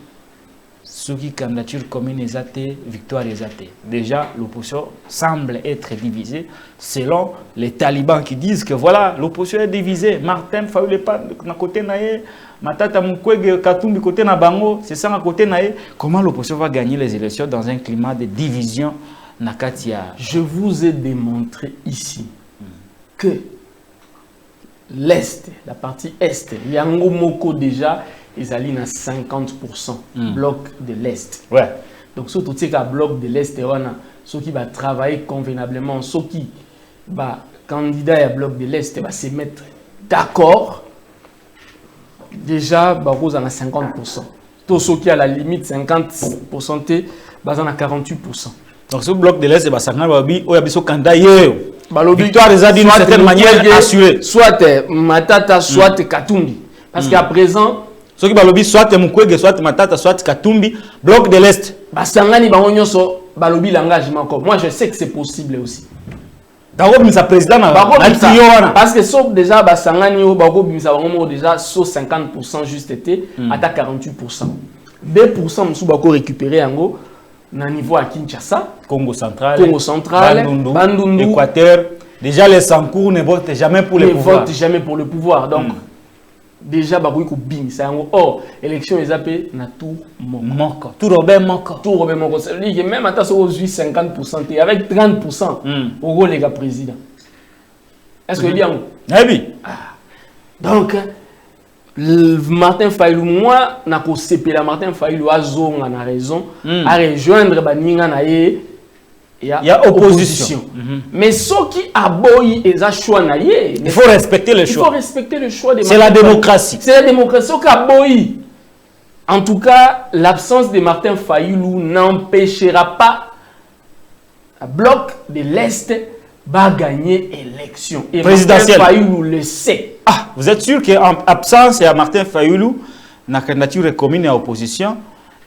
ceux qui candidature commune exatée, victoire exatée. Déjà, l'opposition semble être divisée selon les talibans qui disent que voilà, l'opposition est divisée. Martin Fayulu pas na côté naïe, Matata Mukwege Katumbi côté na bango, c'est ça à côté naïe. Comment l'opposition va gagner les élections dans un climat de division na Katia? Je vous ai démontré ici que l'Est, la partie Est, Yango Moko déjà, ils allaient à 50% bloc de l'Est. Ouais. Donc, surtout si le bloc de l'Est, ceux qui vont travailler convenablement, ceux qui vont candidat à bloc de l'Est, va se mettre d'accord. Déjà, ils ont 50%. Tous ceux qui à la limite 50%, ils ont 48%. Donc, ce bloc de l'Est, c'est un candidat. Victoire déjà d'une certaine manière assurée. Soit Matata, soit Katumbi. Parce qu'à présent, ceux qui balobi soit Mukwege, soit Matata, soit Katumbi, bloc de l'Est. Basangani bangonyoso balobi l'engagement. Moi, je sais que c'est possible aussi. D'abord, mais ça président parce que sauf déjà Basangani ou Bago Bimsa déjà sauf 50% juste été, à 48%. 2% nous bako récupérer en gros. na niveau à Kinshasa, Congo central, Bandundu, Équateur. Déjà les Sankour ne votent jamais pour le pouvoir. Ne votent jamais pour le pouvoir. Donc déjà bakoui ko bing ça or élection les appelé na tout moko. Tout Robert moko. Tout Robert moko. Ça veut dire que même à aux 50% et avec 30% au gros les gars président. Est-ce que bien? Oui. Donc Martin Fayulu, moi, na ko sepela Martin Fayulu a zonga na raison à rejoindre baninga na ye. Il y a opposition. Mais ceux qui aboyent et ça choix na ye. Il faut respecter le choix. Il faut respecter le choix des. C'est la démocratie. C'est la démocratie. Ceux qui aboyent. En tout cas, l'absence de Martin Fayulu n'empêchera pas le bloc de l'Est va gagner l'élection. Et Martin Fayulu le sait. Ah, vous êtes sûr qu'en absence de Martin Fayulu, la candidature commune à opposition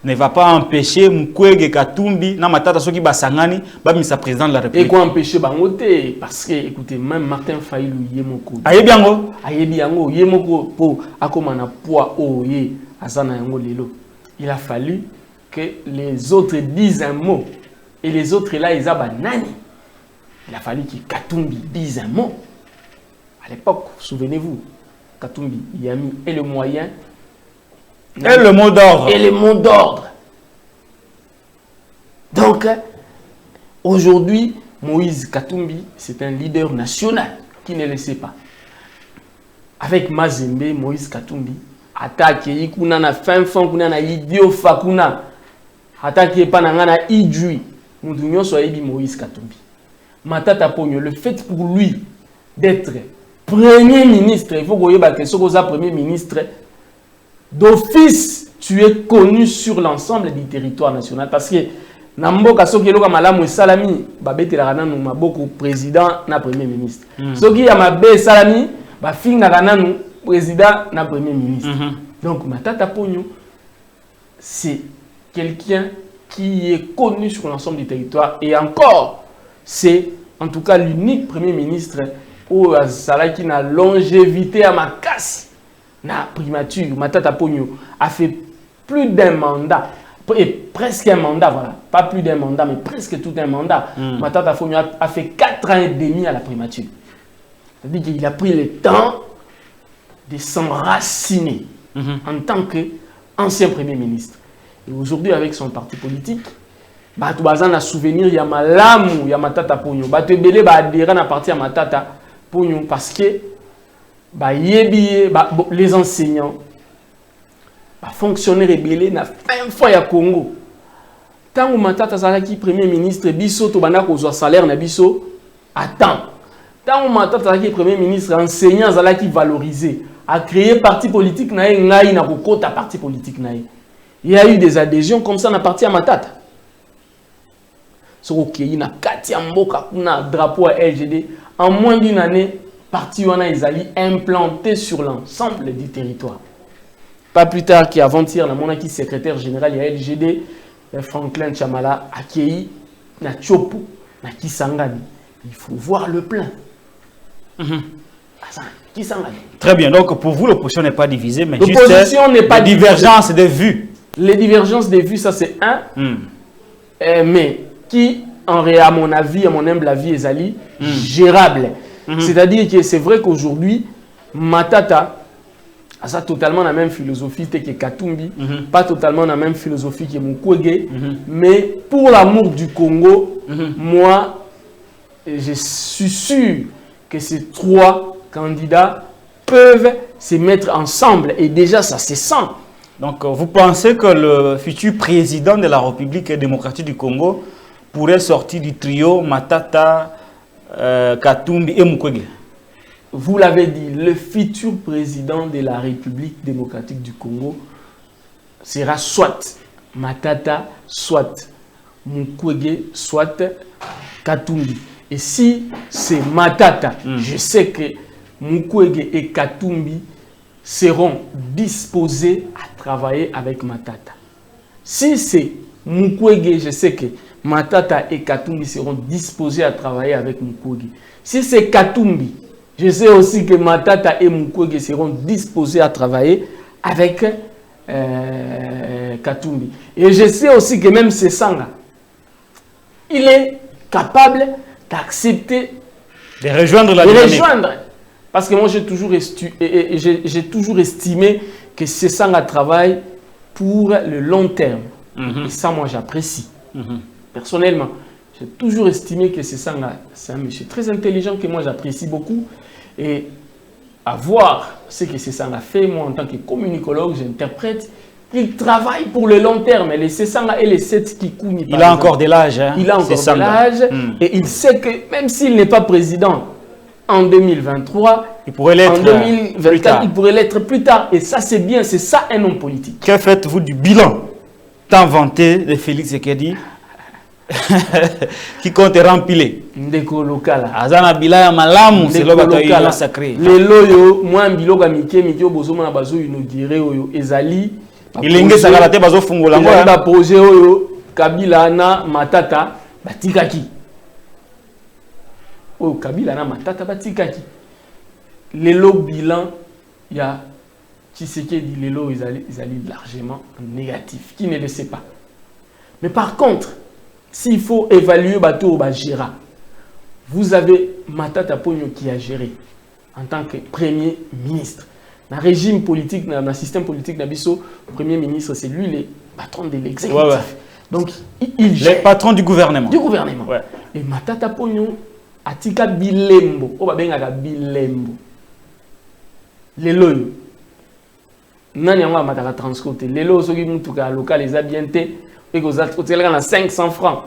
ne va pas empêcher Mukwege Katumbi, na matata soki basangani, ba misa président de la République. Et quoi empêcher bangote? Parce que, écoutez, même Martin Fayulu yemoko. Ayebiango? Ayebiango, yemoko po akomana poa oye asana yango lelo. Il a fallu que les autres disent un mot. Et les autres là, ils ont nani. Il a fallu que Katumbi dise un mot. À l'époque, souvenez-vous, Katumbi, Yami est le moyen. Et le mot d'ordre. Et le mot d'ordre. Donc, aujourd'hui, Moïse Katumbi, c'est un leader national qui ne le sait pas. Avec Mazembe, Moïse Katumbi, attaque Ikuna na fin kuna na idio fakuna, attaque Pananga na idui, Moudunyo soit Moïse Katumbi. Matata Pogno, le fait pour lui d'être Premier ministre, il faut que ce soit Premier ministre, d'office, tu es connu sur l'ensemble du territoire national. Parce que, Namboka Sokeloka Malamu et Salami, Babete Larananou, Maboko, président, na Premier ministre. Soki Yamabe Salami, Bafing Larananou, président, na Premier ministre. Donc, Matata Pogno, c'est quelqu'un qui est connu sur l'ensemble du territoire. Et encore, c'est en tout cas l'unique Premier ministre où Salaki na longévité à ma casse, na primature. Matata Pogno a fait plus d'un mandat, et presque un mandat, voilà. Pas plus d'un mandat, mais presque tout un mandat. Matata Pogno a fait 4 ans et demi à la primature. C'est-à-dire qu'il a pris le temps de s'enraciner en tant qu'ancien Premier ministre. Et aujourd'hui, avec son parti politique, Bato Bazan a souvenir, il y a Malamu, il y a Matata Pogno. Bato Ebele va adhérer à partir de Matata Pogno parce que les enseignants, fonctionnaires rebelles, na fin fois ya Congo. Tant que Matata Zalaki Premier ministre, biso to bana kozwa salaire na biso, attends. Tant que Matata Zalaki Premier ministre, enseignant Zalaki valorisé, a créé parti politique na ngai na kokota parti politique na. Il y a eu des adhésions comme ça na parti à Matata. Ok, il y a Katia Mboka, un drapeau à LGD. En moins d'une année, parti wana Izali implanté sur l'ensemble du territoire. Pas plus tard qu'avant-hier, la monarchie secrétaire général de LGD, Franklin Chamala, accueilli na Chopo, na Kisangani. Il faut voir le plein. Très bien, donc pour vous, l'opposition n'est pas divisée, mais l'opposition juste n'est pas divergence de vues. Les divergences de vues, ça c'est un. Mais qui, à mon avis, à mon humble avis, est gérable. C'est-à-dire que c'est vrai qu'aujourd'hui, Matata a totalement la même philosophie que Katumbi, pas totalement la même philosophie que Mukwege, mais pour l'amour du Congo, moi, je suis sûr que ces 3 candidats peuvent se mettre ensemble et déjà ça se sent. Donc vous pensez que le futur président de la République démocratique du Congo pourrait sortir du trio Matata, Katumbi et Mukwege? Vous l'avez dit, le futur président de la République démocratique du Congo sera soit Matata, soit Mukwege, soit Katumbi. Et si c'est Matata, je sais que Mukwege et Katumbi seront disposés à travailler avec Matata. Si c'est Mukwege, je sais que Matata et Katumbi seront disposés à travailler avec Mukwege. Si c'est Katumbi, je sais aussi que Matata et Mukwege seront disposés à travailler avec Katumbi. Et je sais aussi que même Sesanga, il est capable d'accepter de rejoindre la dynamique. Parce que moi, j'ai toujours estimé que c'est ça un travail pour le long terme. Et ça, moi, j'apprécie. Personnellement, j'ai toujours estimé que c'est un monsieur très intelligent que moi, j'apprécie beaucoup. Et à voir ce que c'est ça a fait, moi, en tant que communicologue, j'interprète. Il travaille pour le long terme. Les Sessanga et les 7 qui coûtent. Il a encore de l'âge. Hein? Il a encore de l'âge. Et il sait que même s'il n'est pas président en 2023, il pourrait l'être en 2024, il pourrait l'être plus tard. Et ça, c'est bien. C'est ça un homme politique. Que faites-vous du bilan tant vanté de Félix Tshisekedi qui compte remplir Ndeko local. Azana bilaya malamu c'est l'obataïla sacré. Les loyo, moi, biloga mike bozomo na bazo inauguré oyo ezali. Il est engagé bazo fungola ngwa. Il a projet oyo Kabila na Matata batikaki. Oyo Kabila na Matata batikaki. Lelo bilan ya Tshisekedi lelo ezali largement négatif. Qui ne le sait pas. Mais par contre, s'il faut évaluer Bato Bajira, vous avez Matata Ponyo qui a géré en tant que Premier ministre. Dans le régime politique, dans le système politique, le Premier ministre, c'est lui le patron de l'exécutif. Ouais, ouais. Donc, il gère. Le patron du gouvernement. Du gouvernement. Ouais. Et Matata Ponyo, Atika Bilembo, Obabengaka Bilembo. Les loyaux. Nani anga Mataka transcoté. Les loyaux, ceux qui nous touchent à local, les habientés, et que vous avez 500 francs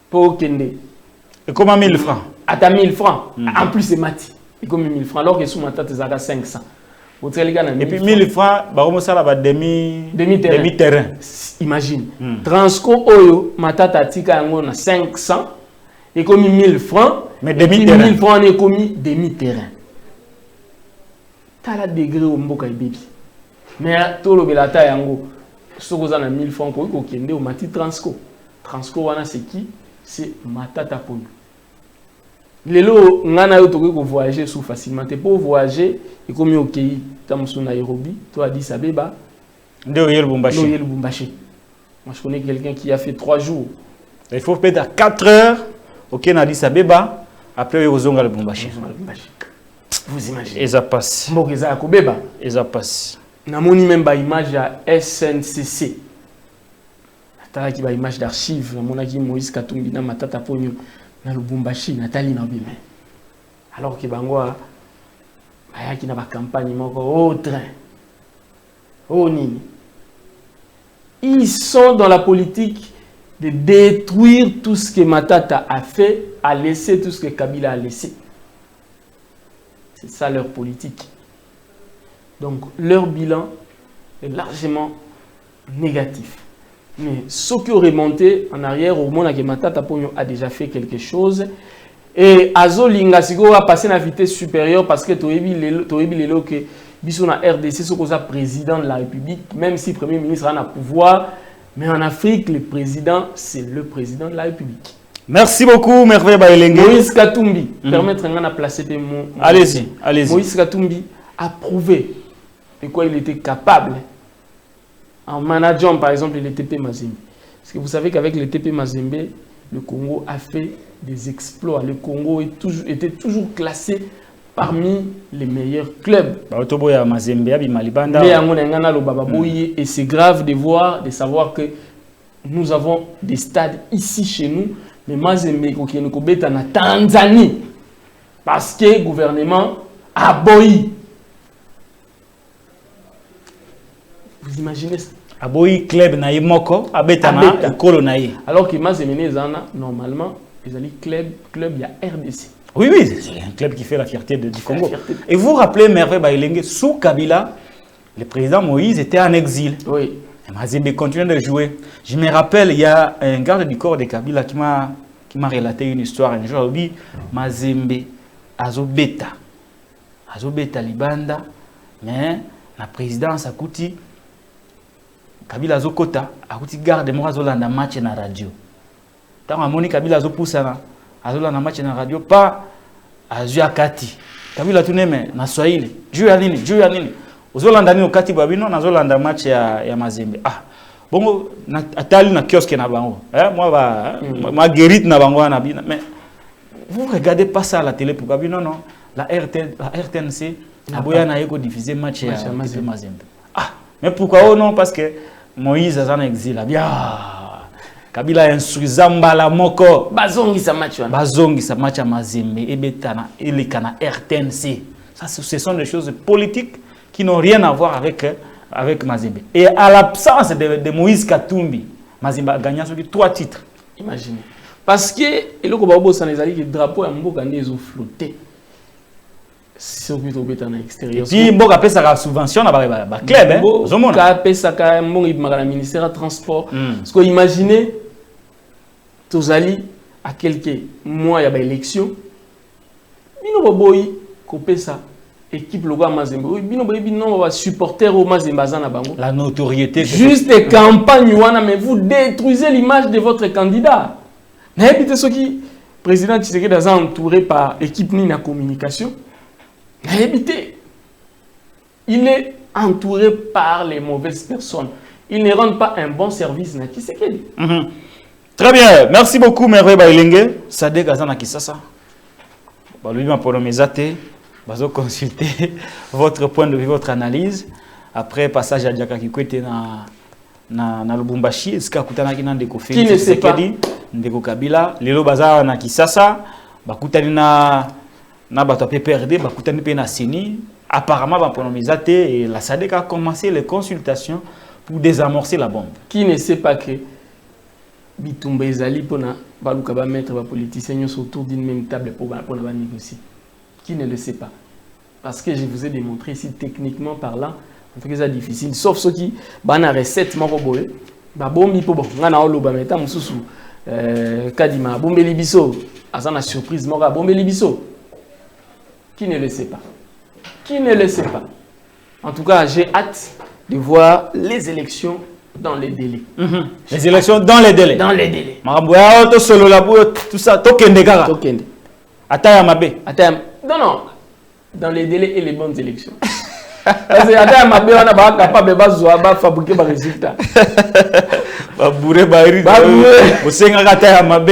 pour Kende. Et comment 1000 francs? À 1000 francs. En plus, c'est Mati. Et comme 1000 francs, alors que sous ma tête, c'est à 500. Et puis 1000 francs, ça va demi-terrain. Imagine. Transco Oyo, ma tête a tika à 500. Et comme 1000 francs. Mais demi-terrain. 1000 francs, on est commis demi-terrain. T'as la degré au Mboka Baby. Mais tout le belata yango. Ce que vous avez 1000 francs, vous avez au Mati Transco. Transco, c'est qui? C'est Matata Ponyo. Lelo, on a voyager sous facilement. Pour voyager, et comme au Kei, dans Nairobi, tu as dit Sabeba. De Lubumbashi. Moi, je connais quelqu'un qui a fait 3 jours. Il faut peut-être à 4 heures, ok, on a dit Sabeba, après il y a Lubumbashi. Vous imaginez. Et ça passe. Et ça passe. Namoni même ba image à SNCC. Atala ki ba image d'archive, namonaki Moïse Katumbi na Matata Ponyo na Lubumbashi Nathalie na bime. Alors que bangoa bayaki na ba campagne moko au train. Oh nini. Ils sont dans la politique de détruire tout ce que Matata a fait, a laissé tout ce que Kabila a laissé. C'est ça leur politique. Donc, leur bilan est largement négatif. Mais ceux qui ont remonté en arrière, au moment où Matata Ponyo a déjà fait quelque chose, et Azo Lingasigo a passé à la vitesse supérieure parce que Toebi Lelo, que Bissona RDC, c'est le président de la République, même si le Premier ministre a un pouvoir, mais en Afrique, le président, c'est le président de la République. Merci beaucoup, Merveille Baelenge. Moïse Katumbi, permettre de placer des mots. Allez-y, allez-y. Moïse Katumbi a prouvé de quoi il était capable en manageant par exemple le TP Mazembe. Parce que vous savez qu'avec le TP Mazembe, le Congo a fait des exploits. Le Congo était toujours classé parmi les meilleurs clubs. Et c'est grave de savoir que nous avons des stades ici chez nous, mais Mazembe qui est en Tanzanie. Parce que le gouvernement a boyi. Vous imaginez ça? Aboyi club na yimoko abetana ekolo na ye. Alors que Mazemene zana normalement ils allaient club il y a RDC. Oui c'est un club qui fait la fierté du Congo. Et vous vous rappelez Merveille Bailenge sous Kabila, le président Moïse était en exil. Oui. Et Mazembe continue de jouer. Je me rappelle il y a un garde du corps de Kabila qui m'a relaté une histoire un jour dit Mazembe azobeta libanda mais la présidence a coûté Kabila Zokota a kuti garde moi azolanda match na radio. Tant amoni Kabila Zopusana azolanda match na radio pas azua kati. Kabila tuneme na Swahili. Juu ya nini? Ozolanda nini okati babino na zolanda match ya Mazembe. Ah, Bon, atali na kiosque na bango. Moi, ma guérite na bango na bina. Mais vous regardez pas ça à la télé pour non, non. La RTNC, aboya na yeko diffuser match à Mazembe. Ah, mais pourquoi oh non? Parce que Moïse a un exil. Bien. Kabila instruisa mbala moko. Bazongi sa match. Bazongi sa match à Mazembe. Et betana, et kana RTNC. Ça, ce sont des choses politiques qui n'ont rien à voir avec Mazembe. Et à l'absence de Moïse Katumbi, Mazembe a gagné 3 titres. Imaginez. Parce que le Kobo sans les alliés, le drapeau a flotté. Surtout au extérieur. Et puis, Mboka paie sa subvention à la club. Mboka paie sa ministère de transport. Parce que imaginez, tous alliés à quelques mois, il y a une élection. Il y a une équipe logo Mazembe. Il y a supporter au Mazembe. La notoriété. Juste des campagnes, mais vous détruisez l'image de votre candidat. N'habitez ce qui, le président Tshisekedi est entouré par l'équipe ni la communication. N'habitez. Il est entouré par les mauvaises personnes. Il ne rend pas un bon service à Tshisekedi. Très bien. Merci beaucoup, Merveille Bailenge. Sadek Azana Kisasa. Lui, ma polomezate. Bazo consulter votre point de vue, votre analyse. Après, passage à Diaka Kikwete na Lubumbashi. Est-ce qu'il y a un ndeko qui ne sait pas? Ndeko Kabila. Lelo Baza na Kisasa. Bakutani na bato PPRD. Bakutani pe na Sini. Apparemment, Baponomizate et la SADC a commencé les consultations pour désamorcer la bombe. Qui ne sait pas que Bitumba Ezali pona baluka ba mettre ba politiciens autour d'une même table pour négocier. Qui ne le sait pas? Parce que je vous ai démontré ici, techniquement parlant, en fait, c'est difficile. Sauf ceux qui, bah, na recette, ma roboé, bah, bon, mi po bon, on a olo, bah, meta, moussou, kadima, bon, belibiso, azana surprise, mora, bon, belibiso. Qui ne le sait pas? Qui ne le sait pas? En tout cas, j'ai hâte de voir les élections dans les délais. Les élections dans les délais. Dans les délais. Marabouya, to solo la tout ça, tokende gara. Tokende. Ataya mabe. Ataya. Non, non. Dans les délais et les bonnes élections. Parce que Ataya mabe, on a capable de fabriquer des résultats. Babouré bairi. Bosenga Ataya mabe.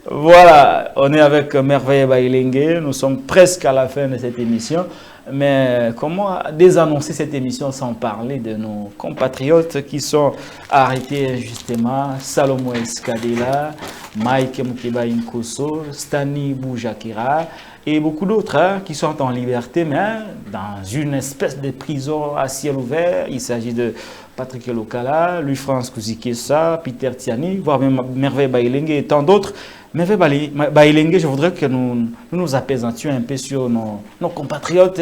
Voilà, on est avec Merveille Bailenge. Nous sommes presque à la fin de cette émission. Mais comment désannoncer cette émission sans parler de nos compatriotes qui sont arrêtés injustement? Salomon Eskadela, Mike Mukiba Inkoso, Stani Boujakira et beaucoup d'autres qui sont en liberté, mais dans une espèce de prison à ciel ouvert. Il s'agit de Patrick Lokala, Louis-France Kouzikessa, Peter Tiani, voire même Merveille Bailenge et tant d'autres. Merveille Bailenge, je voudrais que nous apaisantions un peu sur nos compatriotes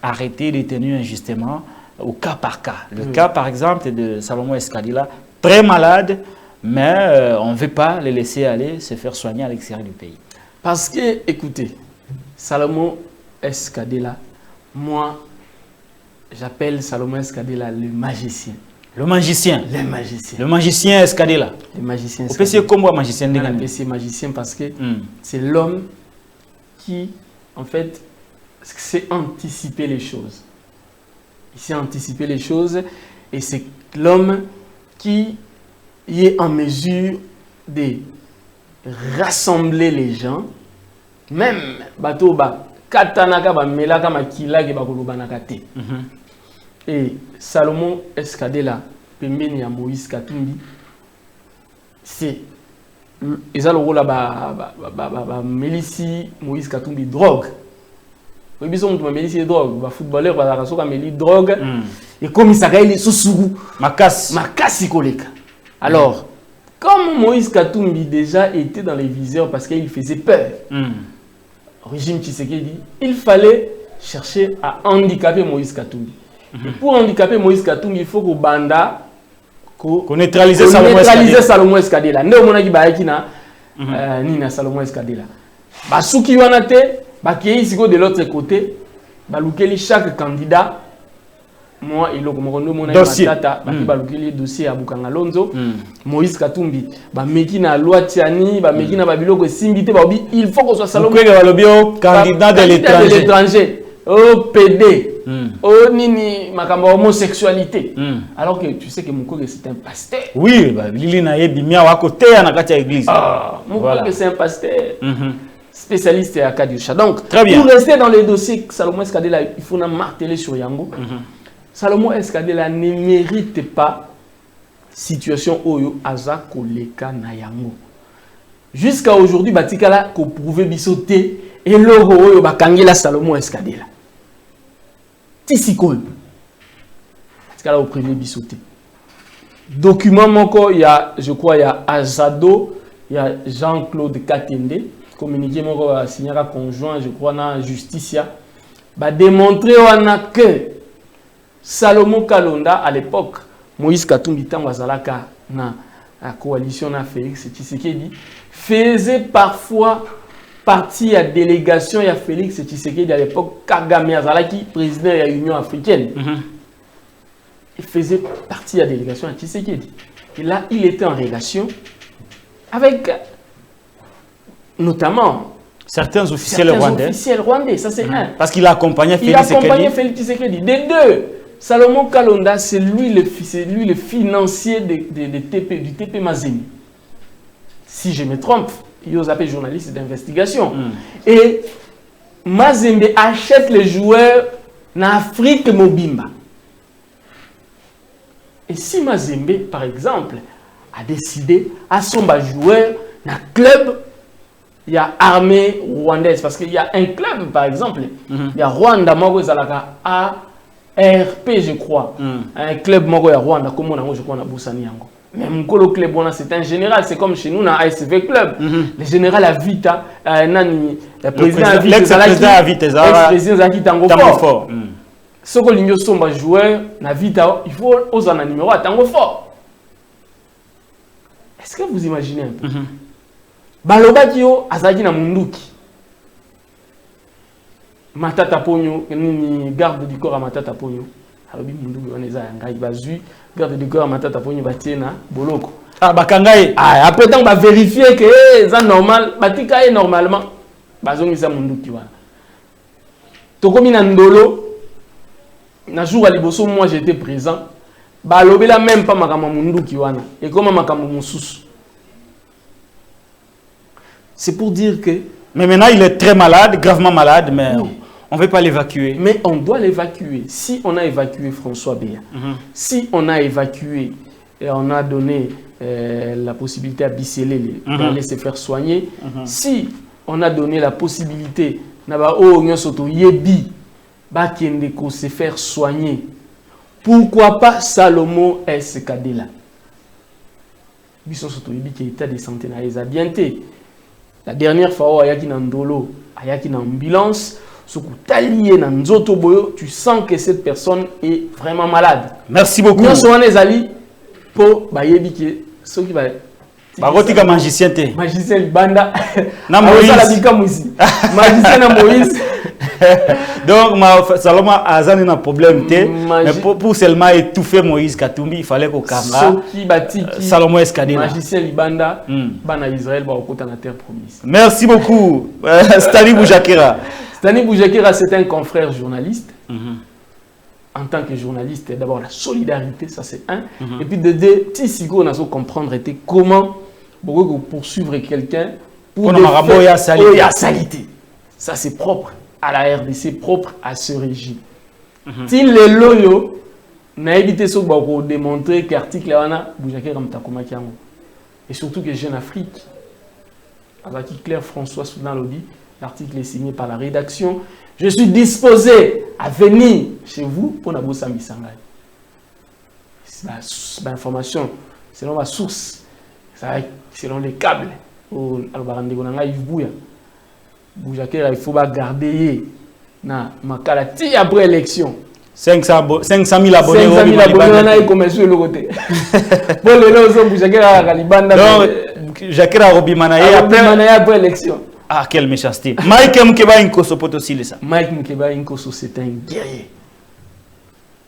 arrêtés, détenus injustement, au cas par cas. Le cas, par exemple, de Salomon Eskadela, très malade, mais on ne veut pas les laisser aller se faire soigner à l'extérieur du pays. Parce que, écoutez, Salomon Eskadela, moi, j'appelle Salomon Eskadela le magicien. Le magicien. Le magicien. Le magicien Eskadela. Le magicien Eskadela. On peut dire comment magicien? On peut dire magicien parce que c'est l'homme qui, en fait, sait anticiper les choses. Il sait anticiper les choses et c'est l'homme qui est en mesure de rassembler les gens, même bateau ba katanaka ba melaka makila ke ba kolobanaka te. Et Salomon Eskadela, pembeni ya Moïse Katumbi, c'est eza lokola ba melisi Moïse Katumbi drogue. Oui, biso mutu ba melisi drogue, ba footballeur ba la soka meli drogue et comme ça il est sous makasi koleka. Alors, comme Moïse Katumbi déjà était dans les viseurs parce qu'il faisait peur. Régime Tshisekedi, il fallait chercher à handicaper Moïse Katumbi. Et pour handicaper Moïse Katumbi, il faut qu'on neutralise Salomon Eskadela. Ne omona ki baaki na ni na Salomon Eskadela. Ba souki wana te, ba kei siko de l'autre côté, ba lukeli chaque candidat. Moi et le komondo mona matata, ba lukeli dossier à Bukanga Lonzo, Moïse Katumbi, ba meki na loi tiani, ba meki na ba biloko simbité, ba il faut qu'on soit Salomon candidat de l'étranger. oh PD, oh nini makambo homosexualité. Alors que tu sais que Mukoko c'est un pasteur. Oui, Lili na yebi mia wa côté na kati ya église. Ah, Mukoko c'est un pasteur. Spécialiste à Kadisha. Donc, très bien. Pour rester dans les dossiers Salomon Eskadela, il faut marteler sur Yango. Salomon Eskadela ne mérite pas situation Oyo Aza Koleka na Yango. Jusqu'à aujourd'hui, Batikala ko prouver bisoté et logo Oyo Bakangela Salomon Eskadela. Tisikoy. Batikala au premier bisoté. Document moko, il y a, je crois, il y a Azado, il y a Jean-Claude Katende. Communiqué mon signé conjoint, je crois, dans la Justicia, va démontrer que Salomon Kalonda, à l'époque, Moïse Katumbi Tangwazalaka, dans la coalition de Félix Tshisekedi, faisait parfois partie de la délégation de Félix Tshisekedi à l'époque, Kagame Azalaki, président de l'Union africaine. Il faisait partie de la délégation de Tshisekedi. Et là, il était en relation avec notamment certains officiels rwandais, ça c'est un. Parce qu'il a accompagné Félix Tshisekedi. Des deux, Salomon Kalonda, c'est lui le financier du TP Mazembe. Si je me trompe, il a appelé journaliste d'investigation. Et Mazembe achète les joueurs en Afrique Mobimba. Et si Mazembe, par exemple, a décidé à son joueur dans le club, il y a armée rwandaise, parce qu'il y a un club, par exemple, il y a Rwanda, ARP, je crois. Un club à Rwanda, comme on a, je crois, on a Boussani. Même le club, c'est un général, c'est comme chez nous, dans ASV Club. Le général Avita, le président Avita Tango Fort. Ce que l'Union somba joueur, Avita, il faut aux un numéro à Tango Fort. Est-ce que vous imaginez un peu? Balobaki yo azaki na munduki. Matata Ponyo, ni garde du corps à Matata Ponyo. Alobi munduki on eza ngai bazui garde du corps à Matata Ponyo batiena boloko. Ah bakangai. Ah après tant ba vérifier que ça normal, batika est normalement. Bazongi sa munduki wana. Tokomi na ndolo. Na jour à liboso moi j'étais présent. Balobela même pas makama munduki wana. Et comment makama mususu. C'est pour dire que... Mais maintenant, il est très malade, gravement malade, mais on ne veut pas l'évacuer. Mais on doit l'évacuer. Si on a évacué François Béa, si on a évacué et on a donné la possibilité à Bisselé d'aller se faire soigner, si on a donné la possibilité à se faire soigner, pourquoi pas Salomon Eskadela? Bisson Soto Yebi qui est état de santé na bienté. La dernière fois, il y a ndolo, il y a une ambulance, tu sens que cette personne est vraiment malade. Merci beaucoup. Nous sommes les alliés pour ceux qui va magicien te. Magicien Libanda. Na Moïse. Magicien na Moïse. Donc, Salomon a un problème. Mais pour seulement étouffer Moïse Katumbi, il fallait qu'on kanga Salomon Eskadela. Magicien Libanda, Bana Israël, va au la terre promise. Merci beaucoup, Stani Boujakera. Stani Boujakera, c'est un confrère journaliste. En tant que journaliste, d'abord la solidarité, ça c'est un. Et puis de deux, Tissigo, on a comprendre comment poursuivre quelqu'un pour la salité. Ça c'est propre à la RDC, propre à ce régime. Si les loyaux n'a évité ce pour démontrer que l'article est et surtout que Jeune Afrique, avec Claire François Soudan Lodi, l'article est signé par la rédaction. Je suis disposé à venir chez vous pour la Bossa Misangay. C'est l'information selon ma source, selon les câbles. Il faut garder na makalati après élection. 500 000 abonnés. 500 000 abonnés, comme sur le côté. Pour les autres, donc, Jakera Robimanaye après élection. Ah, quelle méchanceté. Mike Mukeba Inkoso peut aussi ça. Mike Mukeba Inkoso, c'est un guerrier.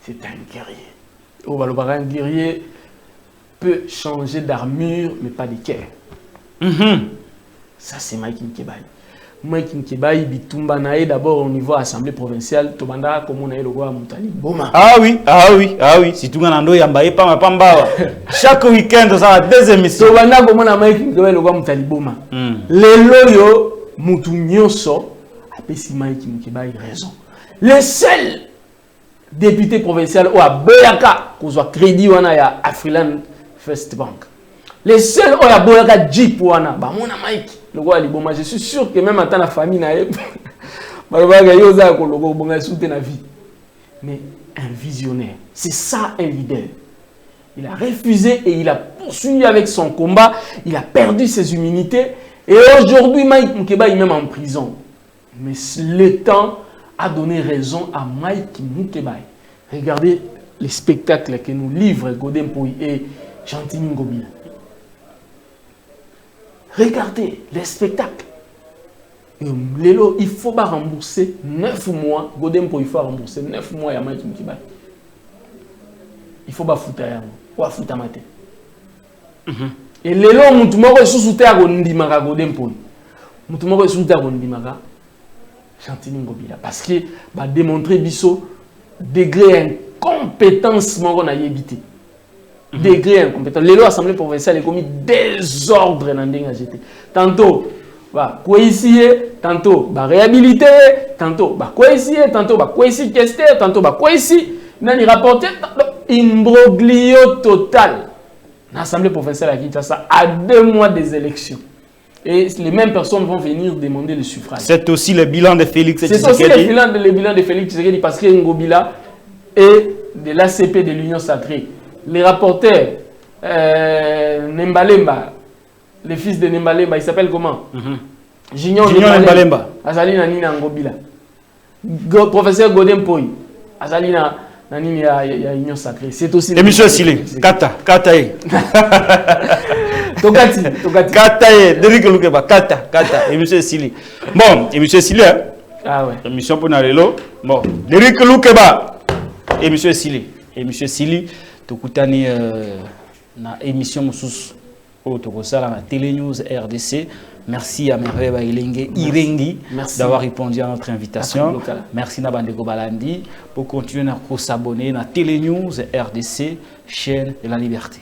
C'est un guerrier. Oh, un guerrier peut changer d'armure, mais pas de cœur. Ça, c'est Mike Mukeba. Mike Mkebai bitumba nae d'abord au niveau assemblée provinciale tobanda comme on a eu le roi Moutali Boma. Ah oui, si tu ngana ndo yamba epa pambawa. Chaque week-end ça deux émissions. Tobanda comme on a Mike Mkebai le roi Moutali Boma. Lelo yo mutu nyonso apesi Mike Mkebai raison. Le seul député provincial ou a boyaka kozwa crédit wana ya Afriland First Bank. Les seuls qui ont boyaka Jeep wana ba mona Mike le roi Liboma, je suis sûr que même en tant la famille na ye ba yo za ko logo bonga soute na vie. Mais un visionnaire, c'est ça un leader. Il a refusé et il a poursuivi avec son combat, il a perdu ses immunités et aujourd'hui Mike Mkebai est même en prison. Mais le temps a donné raison à Mike Mkebai. Regardez les spectacles que nous livrent Godem Poy et Chantini Ngobila. Regardez les spectacles. Lelo, il faut pas rembourser 9 mois. Godem Poy, il faut rembourser 9 mois à Mike Mkebai. Il faut pas foutre à yamo. Ou à foutre à mater. Et lelo, moutoumoko est sous-souté à Gondimara Godem Poy. Moutoumoko est sous-souté à Gondimara Chantini Ngobila. Parce que va démontrer biso degré incompétence mon a évité. Degré incompétence. Les lois assemblée provinciale est commis désordre dans des GT. Tantôt bah quoi ici, tantôt bah réhabiliter, tantôt bah quoi ici, tantôt bah quoi ici tester, tantôt bah quoi ici nani rapporter imbroglio total. L'assemblée provinciale à Kinshasa à 2 mois des élections. Et les mêmes personnes vont venir demander le suffrage. C'est aussi le bilan de Félix Tshisekedi. C'est aussi le bilan de Félix Tshisekedi parce que Ngobila est de l'ACP de l'Union Sacrée. Les rapporteurs, Nembalemba, le fils de Nembalemba, il s'appelle comment? Junior Nembalemba. Azali na nina Ngobila. Professeur Godem Poy, Azali na nina ya Union Sacrée. C'est aussi. Et monsieur Sili, Kata. Togati. Kata, Derrick Lukeba, Kata, et monsieur Sili. Bon, et monsieur Sili, ah ouais. Émission pour Narelo. Bon, Derrick Lukeba, et monsieur Sili. Et monsieur Sili, Tokutani, na émission Moussous, au Tokosala, la Télé News RDC. Merci à Merveba Irengi d'avoir répondu à notre invitation. Merci à Bandeko Balandi pour continuer à s'abonner à Télé News RDC, chaîne de la liberté.